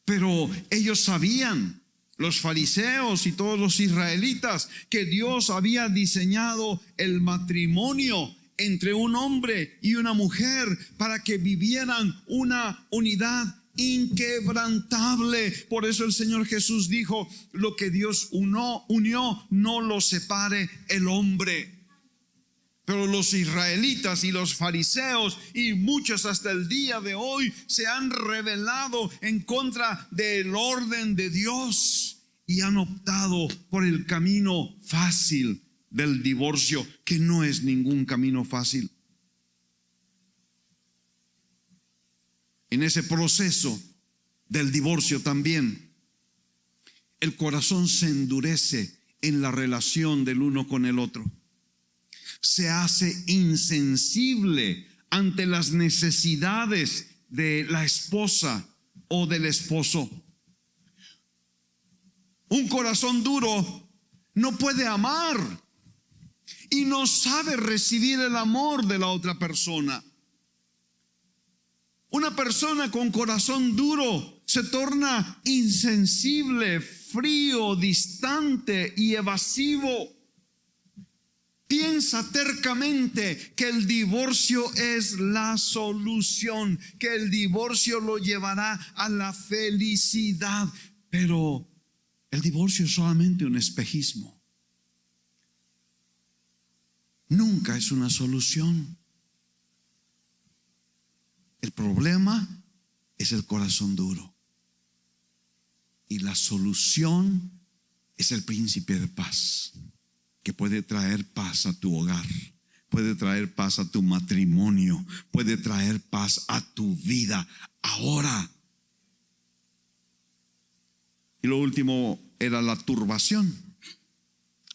Pero ellos sabían, los fariseos y todos los israelitas, que Dios había diseñado el matrimonio entre un hombre y una mujer para que vivieran una unidad inquebrantable. Por eso el Señor Jesús dijo: lo que Dios unió, no lo separe el hombre. Pero los israelitas y los fariseos y muchos hasta el día de hoy se han rebelado en contra del orden de Dios y han optado por el camino fácil del divorcio, que no es ningún camino fácil. En ese proceso del divorcio también, el corazón se endurece en la relación del uno con el otro. Se hace insensible ante las necesidades de la esposa o del esposo. Un corazón duro no puede amar y no sabe recibir el amor de la otra persona. Una persona con corazón duro se torna insensible, frío, distante y evasivo. Piensa tercamente que el divorcio es la solución, que el divorcio lo llevará a la felicidad. Pero el divorcio es solamente un espejismo. Nunca es una solución. El problema es el corazón duro. Y la solución es el Príncipe de Paz, que puede traer paz a tu hogar, puede traer paz a tu matrimonio, puede traer paz a tu vida ahora. Y lo último era la turbación.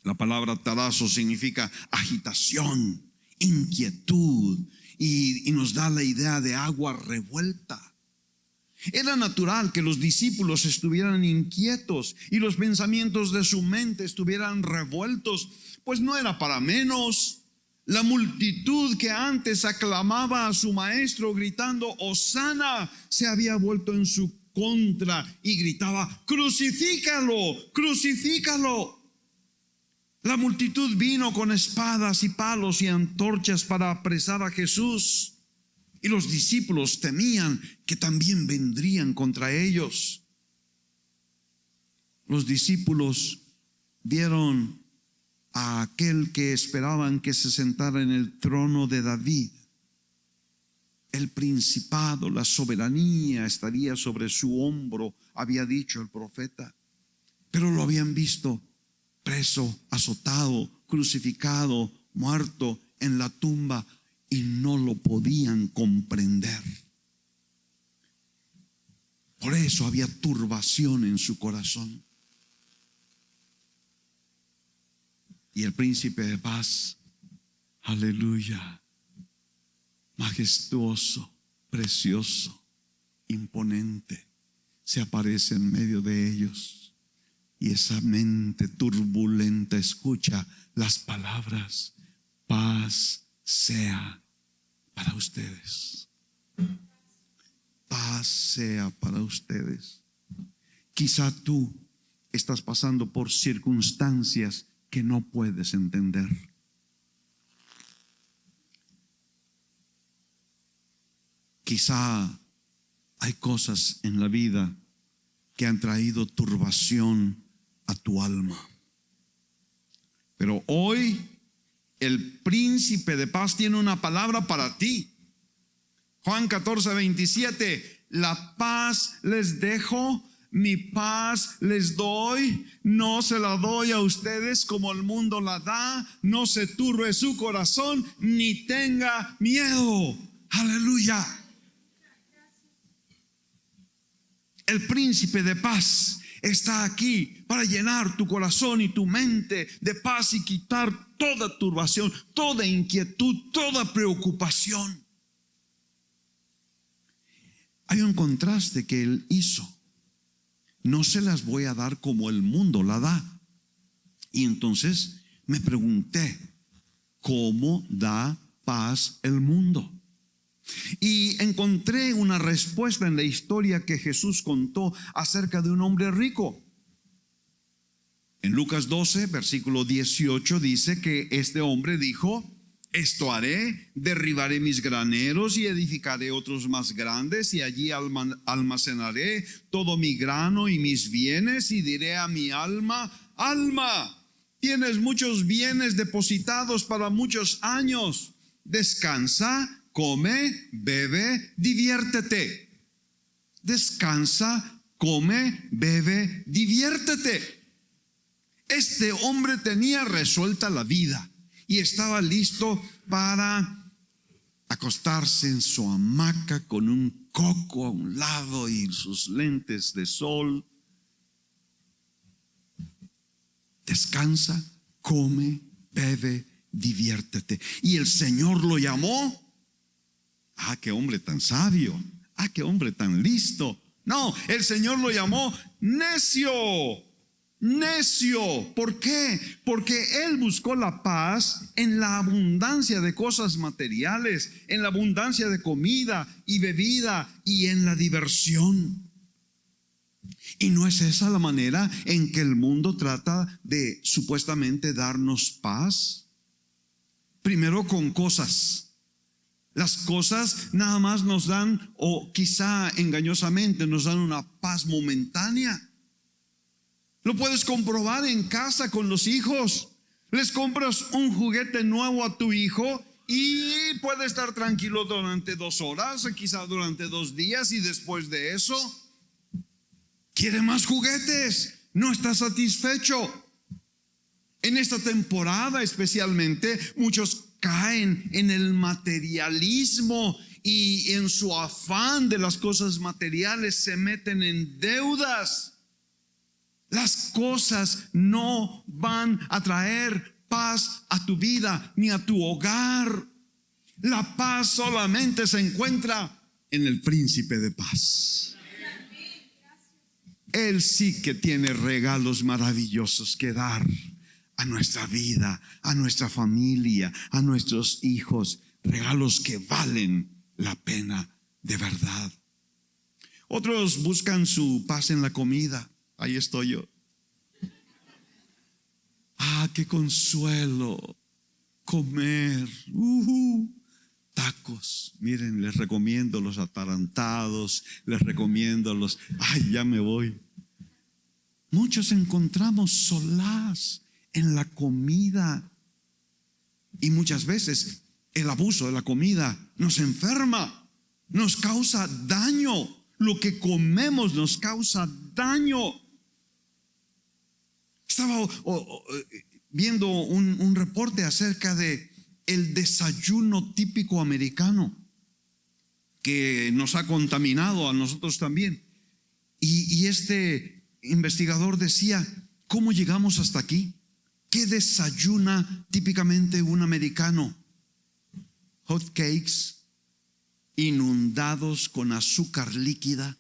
La palabra tarazo significa agitación, inquietud, y nos da la idea de agua revuelta. Era natural que los discípulos estuvieran inquietos y los pensamientos de su mente estuvieran revueltos, pues no era para menos. La multitud que antes aclamaba a su maestro gritando Hosana se había vuelto en su contra y gritaba: crucifícalo, crucifícalo. La multitud vino con espadas y palos y antorchas para apresar a Jesús, y los discípulos temían que también vendrían contra ellos. Los discípulos vieron a aquel que esperaban que se sentara en el trono de David. El principado, la soberanía estaría sobre su hombro, había dicho el profeta. Pero lo habían visto preso, azotado, crucificado, muerto en la tumba, y no lo podían comprender. Por eso había turbación en su corazón. Y el Príncipe de Paz, aleluya, majestuoso, precioso, imponente, se aparece en medio de ellos y esa mente turbulenta escucha las palabras: paz sea para ustedes. Paz sea para ustedes. Quizá tú estás pasando por circunstancias que no puedes entender. Quizá hay cosas en la vida que han traído turbación a tu alma. Pero hoy el príncipe de paz tiene una palabra para ti. Juan 14:27, la paz les dejo, mi paz les doy, no se la doy a ustedes como el mundo la da, no se turbe su corazón ni tenga miedo. Aleluya. El príncipe de paz está aquí para llenar tu corazón y tu mente de paz y quitar toda turbación, toda inquietud, toda preocupación. Hay un contraste que Él hizo. No se las voy a dar como el mundo la da. Y entonces me pregunté, ¿cómo da paz el mundo? Y encontré una respuesta en la historia que Jesús contó acerca de un hombre rico. En Lucas 12, versículo 18 dice que este hombre dijo: esto haré, derribaré mis graneros y edificaré otros más grandes, y allí almacenaré todo mi grano y mis bienes, y diré a mi alma: alma, tienes muchos bienes depositados para muchos años, descansa, come, bebe, diviértete. Descansa, come, bebe, diviértete. Este hombre tenía resuelta la vida y estaba listo para acostarse en su hamaca con un coco a un lado y sus lentes de sol. Descansa, come, bebe, diviértete. Y el Señor lo llamó: ah, qué hombre tan sabio, ah, qué hombre tan listo. No, el Señor lo llamó necio. Necio. ¿Por qué? Porque él buscó la paz en la abundancia de cosas materiales, en la abundancia de comida y bebida y en la diversión. Y no es esa la manera en que el mundo trata de supuestamente darnos paz. Primero con cosas. Las cosas nada más nos dan, o quizá engañosamente nos dan, una paz momentánea. Lo puedes comprobar en casa con los hijos. Les compras un juguete nuevo a tu hijo y puede estar tranquilo durante 2 horas, o quizá durante 2 días, y después de eso quiere más juguetes. No está satisfecho. En esta temporada especialmente, muchos caen en el materialismo y en su afán de las cosas materiales se meten en deudas. Las cosas no van a traer paz a tu vida ni a tu hogar. La paz solamente se encuentra en el príncipe de paz. Él sí que tiene regalos maravillosos que dar a nuestra vida, a nuestra familia, a nuestros hijos. Regalos que valen la pena de verdad. Otros buscan su paz en la comida. Ahí estoy yo. Ah, qué consuelo comer tacos. Miren, les recomiendo los atarantados, les recomiendo los... Ay, ya me voy. Muchos encontramos solaz en la comida. Y muchas veces el abuso de la comida nos enferma, nos causa daño. Lo que comemos nos causa daño. Estaba viendo un reporte acerca de el desayuno típico americano que nos ha contaminado a nosotros también. Y este investigador decía: ¿cómo llegamos hasta aquí? ¿Qué desayuna típicamente un americano? Hot cakes inundados con azúcar líquida,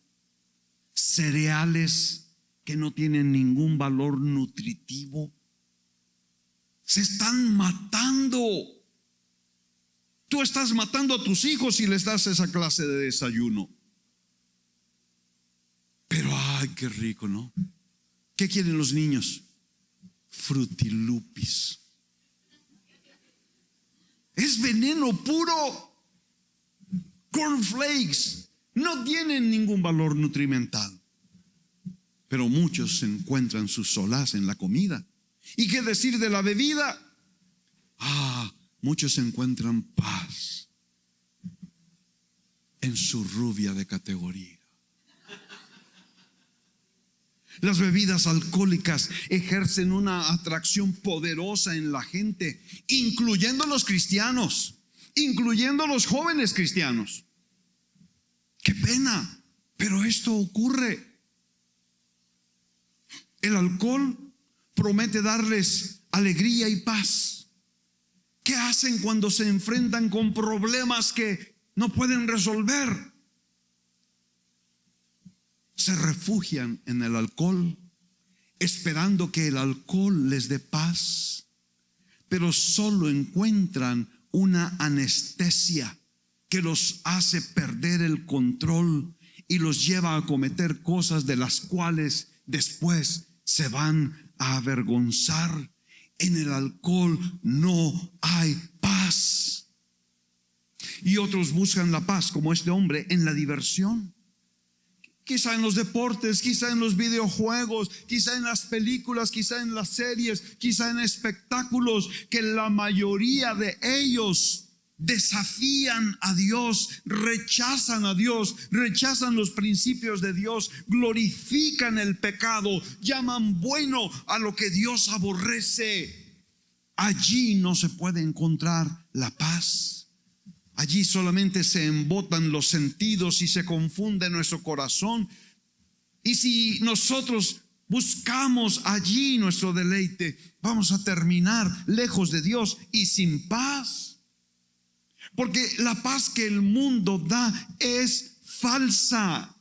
cereales que no tienen ningún valor nutritivo. Se están matando. Tú estás matando a tus hijos si les das esa clase de desayuno. Pero ay, qué rico, ¿no? ¿Qué quieren los niños? Frutilupis. Es veneno puro. Cornflakes no tienen ningún valor nutrimental. Pero muchos encuentran su solaz en la comida. ¿Y qué decir de la bebida? Muchos encuentran paz en su rubia de categoría. Las bebidas alcohólicas ejercen una atracción poderosa en la gente, incluyendo los cristianos, incluyendo los jóvenes cristianos. Qué pena, pero esto ocurre. El alcohol promete darles alegría y paz. ¿Qué hacen cuando se enfrentan con problemas que no pueden resolver? Se refugian en el alcohol, esperando que el alcohol les dé paz, pero solo encuentran una anestesia que los hace perder el control y los lleva a cometer cosas de las cuales después se van a avergonzar. En el alcohol no hay paz. Y otros buscan la paz, como este hombre, en la diversión. Quizá en los deportes, quizá en los videojuegos, quizá en las películas, quizá en las series, quizá en espectáculos, que la mayoría de ellos desafían a Dios, rechazan a Dios, rechazan los principios de Dios, glorifican el pecado, llaman bueno a lo que Dios aborrece. Allí no se puede encontrar la paz. Allí solamente se embotan los sentidos y se confunde nuestro corazón. Y si nosotros buscamos allí nuestro deleite, vamos a terminar lejos de Dios y sin paz. Porque la paz que el mundo da es falsa,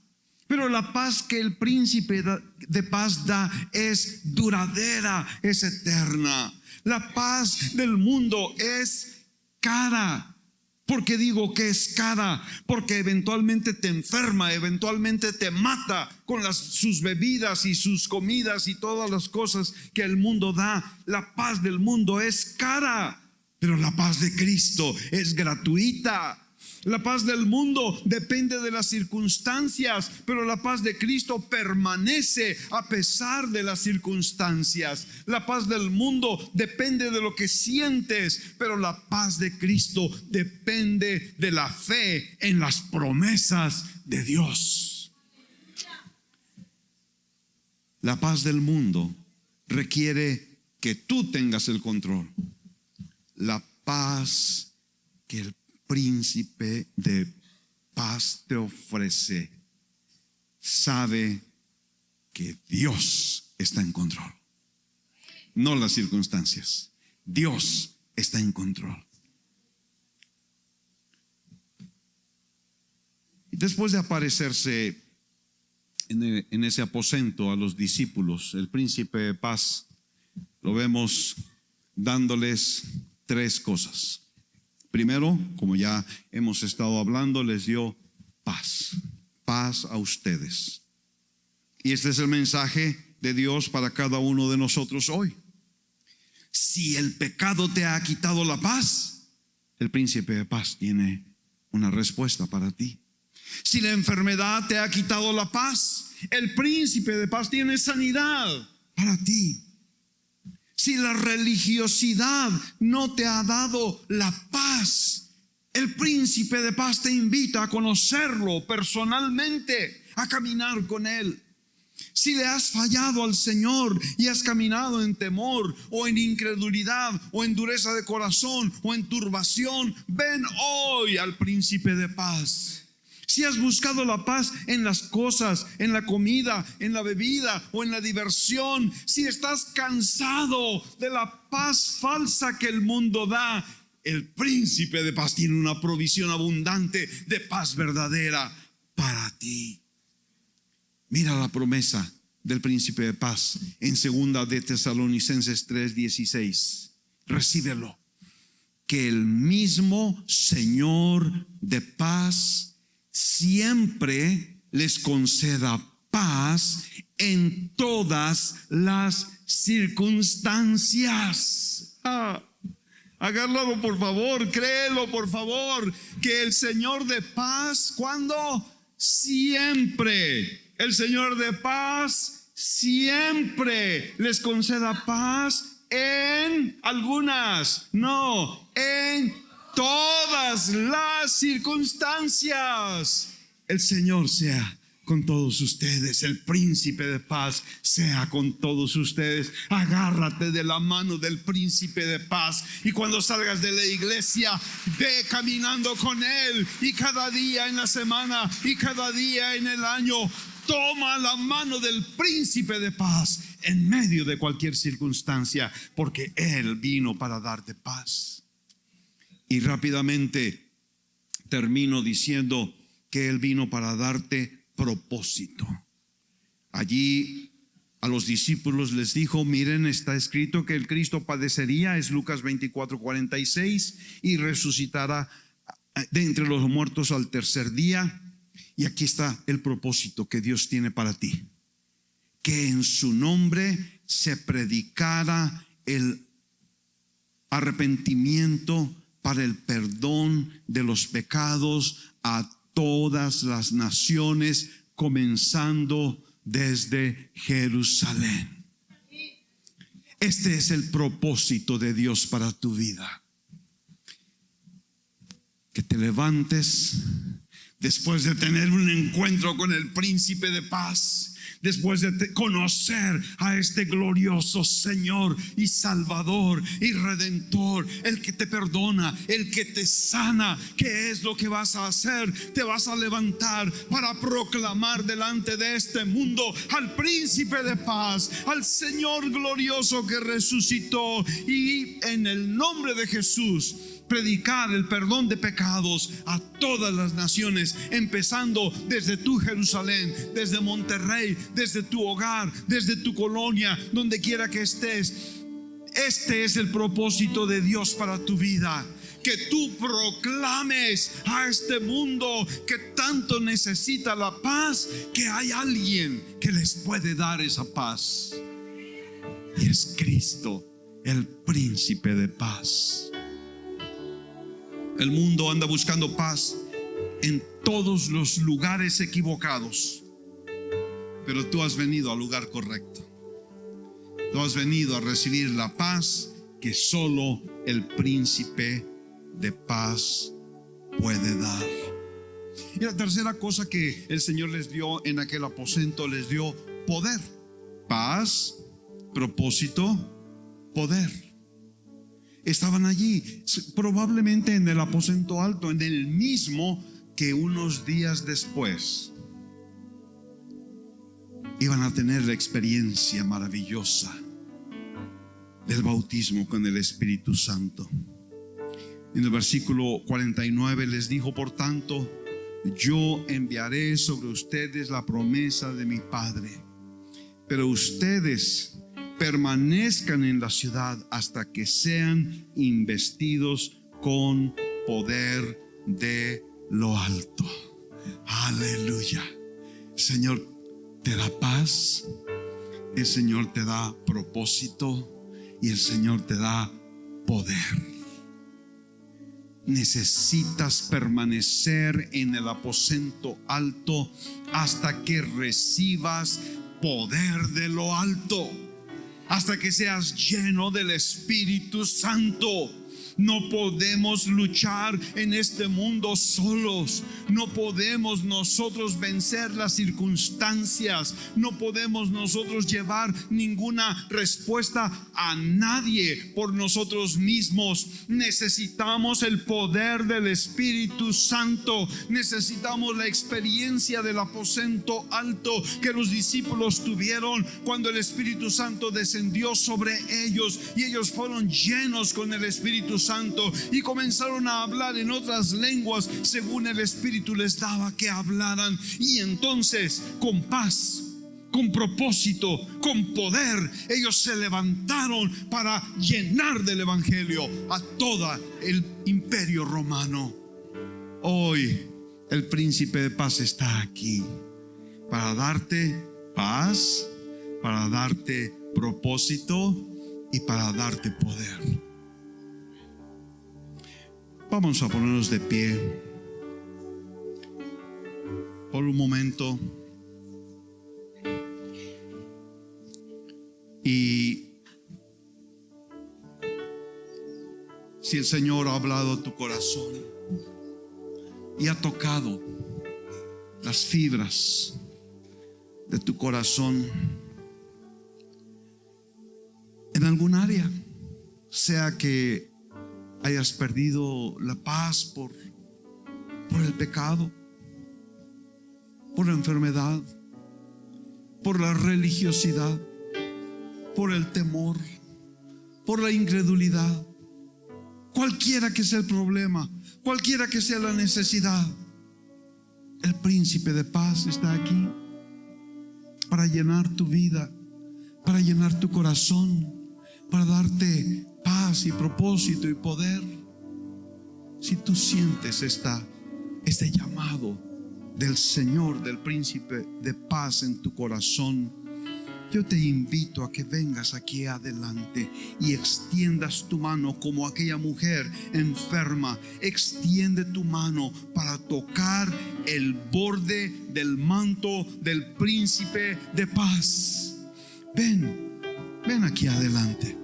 pero la paz que el príncipe de paz da es duradera, es eterna. La paz del mundo es cara. ¿Por qué digo que es cara? Porque eventualmente te enferma, eventualmente te mata con sus bebidas y sus comidas y todas las cosas que el mundo da. La paz del mundo es cara. Pero la paz de Cristo es gratuita. La paz del mundo depende de las circunstancias, pero la paz de Cristo permanece a pesar de las circunstancias. La paz del mundo depende de lo que sientes, pero la paz de Cristo depende de la fe en las promesas de Dios. La paz del mundo requiere que tú tengas el control. La paz que el príncipe de paz te ofrece sabe que Dios está en control, no las circunstancias. Dios está en control. Y después de aparecerse en ese aposento a los discípulos, el príncipe de paz lo vemos dándoles tres cosas. Primero, como ya hemos estado hablando, les dio paz, paz a ustedes. Y este es el mensaje de Dios para cada uno de nosotros hoy. Si el pecado te ha quitado la paz, el príncipe de paz tiene una respuesta para ti. Si la enfermedad te ha quitado la paz, el príncipe de paz tiene sanidad para ti. Si la religiosidad no te ha dado la paz, el príncipe de paz te invita a conocerlo personalmente, a caminar con él. Si le has fallado al Señor y has caminado en temor o en incredulidad o en dureza de corazón o en turbación, ven hoy al príncipe de paz. Si has buscado la paz en las cosas, en la comida, en la bebida o en la diversión, si estás cansado de la paz falsa que el mundo da, el príncipe de paz tiene una provisión abundante de paz verdadera para ti. Mira la promesa del príncipe de paz en 2 de Tesalonicenses 3:16. Recíbelo. Que el mismo Señor de paz siempre les conceda paz en todas las circunstancias. Agárralo por favor, créelo por favor, que el Señor de paz, ¿cuándo? Siempre. El Señor de paz siempre les conceda paz en algunas, no, en todas las circunstancias. El Señor sea con todos ustedes, el príncipe de paz sea con todos ustedes. Agárrate de la mano del príncipe de paz y cuando salgas de la iglesia, ve caminando con él, y cada día en la semana y cada día en el año, toma la mano del príncipe de paz en medio de cualquier circunstancia, porque él vino para darte paz. Y rápidamente termino diciendo que él vino para darte propósito. Allí a los discípulos les dijo: miren, está escrito que el Cristo padecería, es Lucas 24:46, y resucitará de entre los muertos al tercer día. Y aquí está el propósito que Dios tiene para ti: que en su nombre se predicara el arrepentimiento para el perdón de los pecados a todas las naciones, comenzando desde Jerusalén. Este es el propósito de Dios para tu vida: que te levantes después de tener un encuentro con el príncipe de paz, después de conocer a este glorioso Señor y Salvador y Redentor, el que te perdona, el que te sana. ¿Qué es lo que vas a hacer? Te vas a levantar para proclamar delante de este mundo al príncipe de paz, al Señor glorioso que resucitó, y en el nombre de Jesús predicar el perdón de pecados a todas las naciones, empezando desde tu Jerusalén, desde Monterrey, desde tu hogar, desde tu colonia, donde quiera que estés. Este es el propósito de Dios para tu vida: que tú proclames a este mundo que tanto necesita la paz, que hay alguien que les puede dar esa paz, y es Cristo, el príncipe de paz. El mundo anda buscando paz en todos los lugares equivocados, pero tú has venido al lugar correcto. Tú has venido a recibir la paz que solo el príncipe de paz puede dar. Y la tercera cosa que el Señor les dio en aquel aposento, les dio poder. Paz, propósito, poder. Estaban allí, probablemente en el aposento alto, en el mismo que unos días después iban a tener la experiencia maravillosa del bautismo con el Espíritu Santo. En el versículo 49 les dijo: por tanto, yo enviaré sobre ustedes la promesa de mi Padre, pero ustedes permanezcan en la ciudad hasta que sean investidos con poder de lo alto. Aleluya. El Señor te da paz, el Señor te da propósito y el Señor te da poder. Necesitas permanecer en el aposento alto hasta que recibas poder de lo alto, hasta que seas lleno del Espíritu Santo. No podemos luchar en este mundo solos. No podemos nosotros vencer las circunstancias. No podemos nosotros llevar ninguna respuesta a nadie por nosotros mismos. Necesitamos el poder del Espíritu Santo. Necesitamos la experiencia del aposento alto que los discípulos tuvieron cuando el Espíritu Santo descendió sobre ellos y ellos fueron llenos con el Espíritu Santo y comenzaron a hablar en otras lenguas según el Espíritu les daba que hablaran. Y entonces con paz, con propósito, con poder. Ellos se levantaron para llenar del evangelio a todo el imperio romano. Hoy el príncipe de paz está aquí para darte paz, para darte propósito y para darte poder. Vamos a ponernos de pie por un momento. Y si el Señor ha hablado a tu corazón y ha tocado las fibras de tu corazón en algún área, sea que hayas perdido la paz por el pecado, por la enfermedad, por la religiosidad, por el temor, por la incredulidad, cualquiera que sea el problema, cualquiera que sea la necesidad, el príncipe de paz está aquí para llenar tu vida, para llenar tu corazón, para darte paz y propósito y poder. Si tú sientes este llamado del Señor, del príncipe de paz en tu corazón, yo te invito a que vengas aquí adelante y extiendas tu mano como aquella mujer enferma. Extiende tu mano para tocar el borde del manto del príncipe de paz. Ven aquí adelante.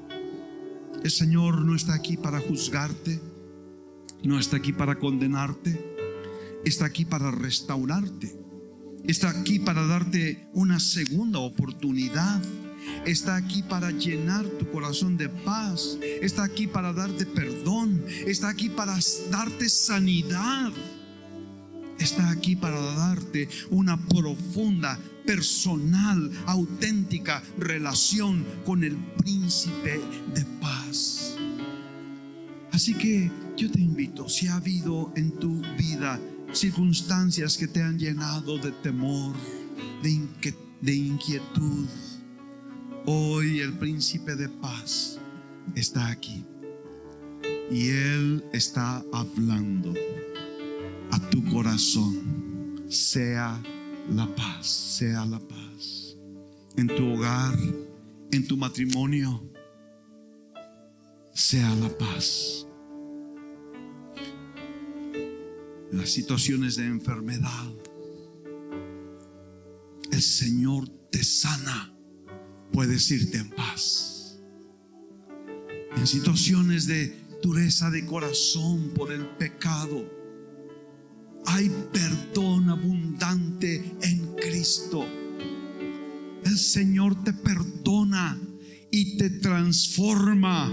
El Señor no está aquí para juzgarte, no está aquí para condenarte, está aquí para restaurarte. Está aquí para darte una segunda oportunidad. Está aquí para llenar tu corazón de paz. Está aquí para darte perdón. Está aquí para darte sanidad. Está aquí para darte una profunda, personal, auténtica relación con el príncipe de paz. Así que yo te invito, si ha habido en tu vida circunstancias que te han llenado de temor, de inquietud, hoy el príncipe de paz está aquí y Él está hablando a tu corazón. Sea la paz, sea la paz en tu hogar, en tu matrimonio. Sea la paz. Las situaciones de enfermedad, el Señor te sana. Puedes irte en paz. En situaciones de dureza de corazón por el pecado, hay perdón abundante en Cristo. El Señor te perdona y te transforma.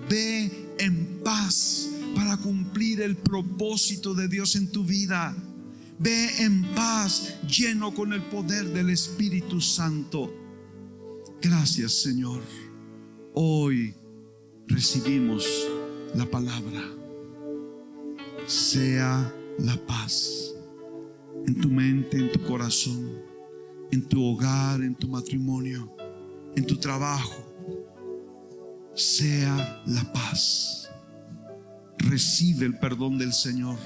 Ve en paz para cumplir el propósito de Dios en tu vida. Ve en paz, lleno con el poder del Espíritu Santo. Gracias, Señor. Hoy recibimos la palabra. Sea la paz en tu mente, en tu corazón, en tu hogar, en tu matrimonio, en tu trabajo. Sea la paz. Recibe el perdón del Señor.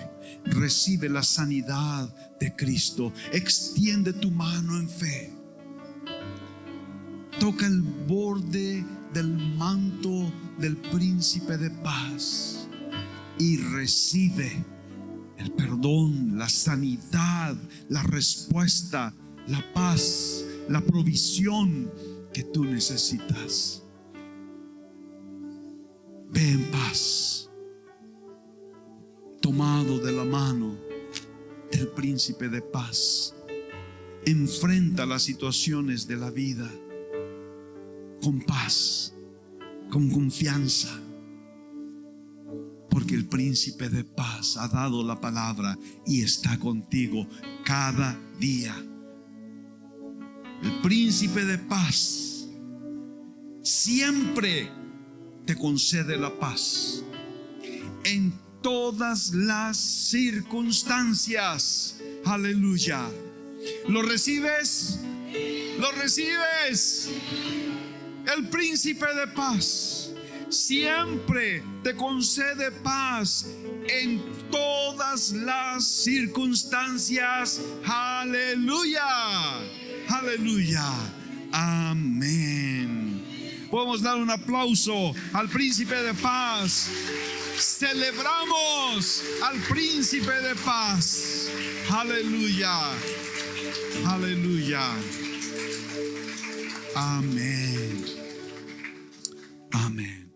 Recibe la sanidad de Cristo. Extiende tu mano en fe. Toca el borde del manto del príncipe de paz y recibe el perdón, la sanidad, la respuesta, la paz, la provisión que tú necesitas. Ve en paz, tomado de la mano del príncipe de paz. Enfrenta las situaciones de la vida con paz, con confianza, porque el príncipe de paz ha dado la palabra y está contigo cada día. El príncipe de paz siempre te concede la paz en todas las circunstancias. Aleluya. ¿Lo recibes? ¿Lo recibes? El príncipe de paz siempre te concede paz en todas las circunstancias. Aleluya, aleluya, amén. Podemos dar un aplauso al príncipe de paz. Celebramos al príncipe de paz. Aleluya, aleluya, amén, amén.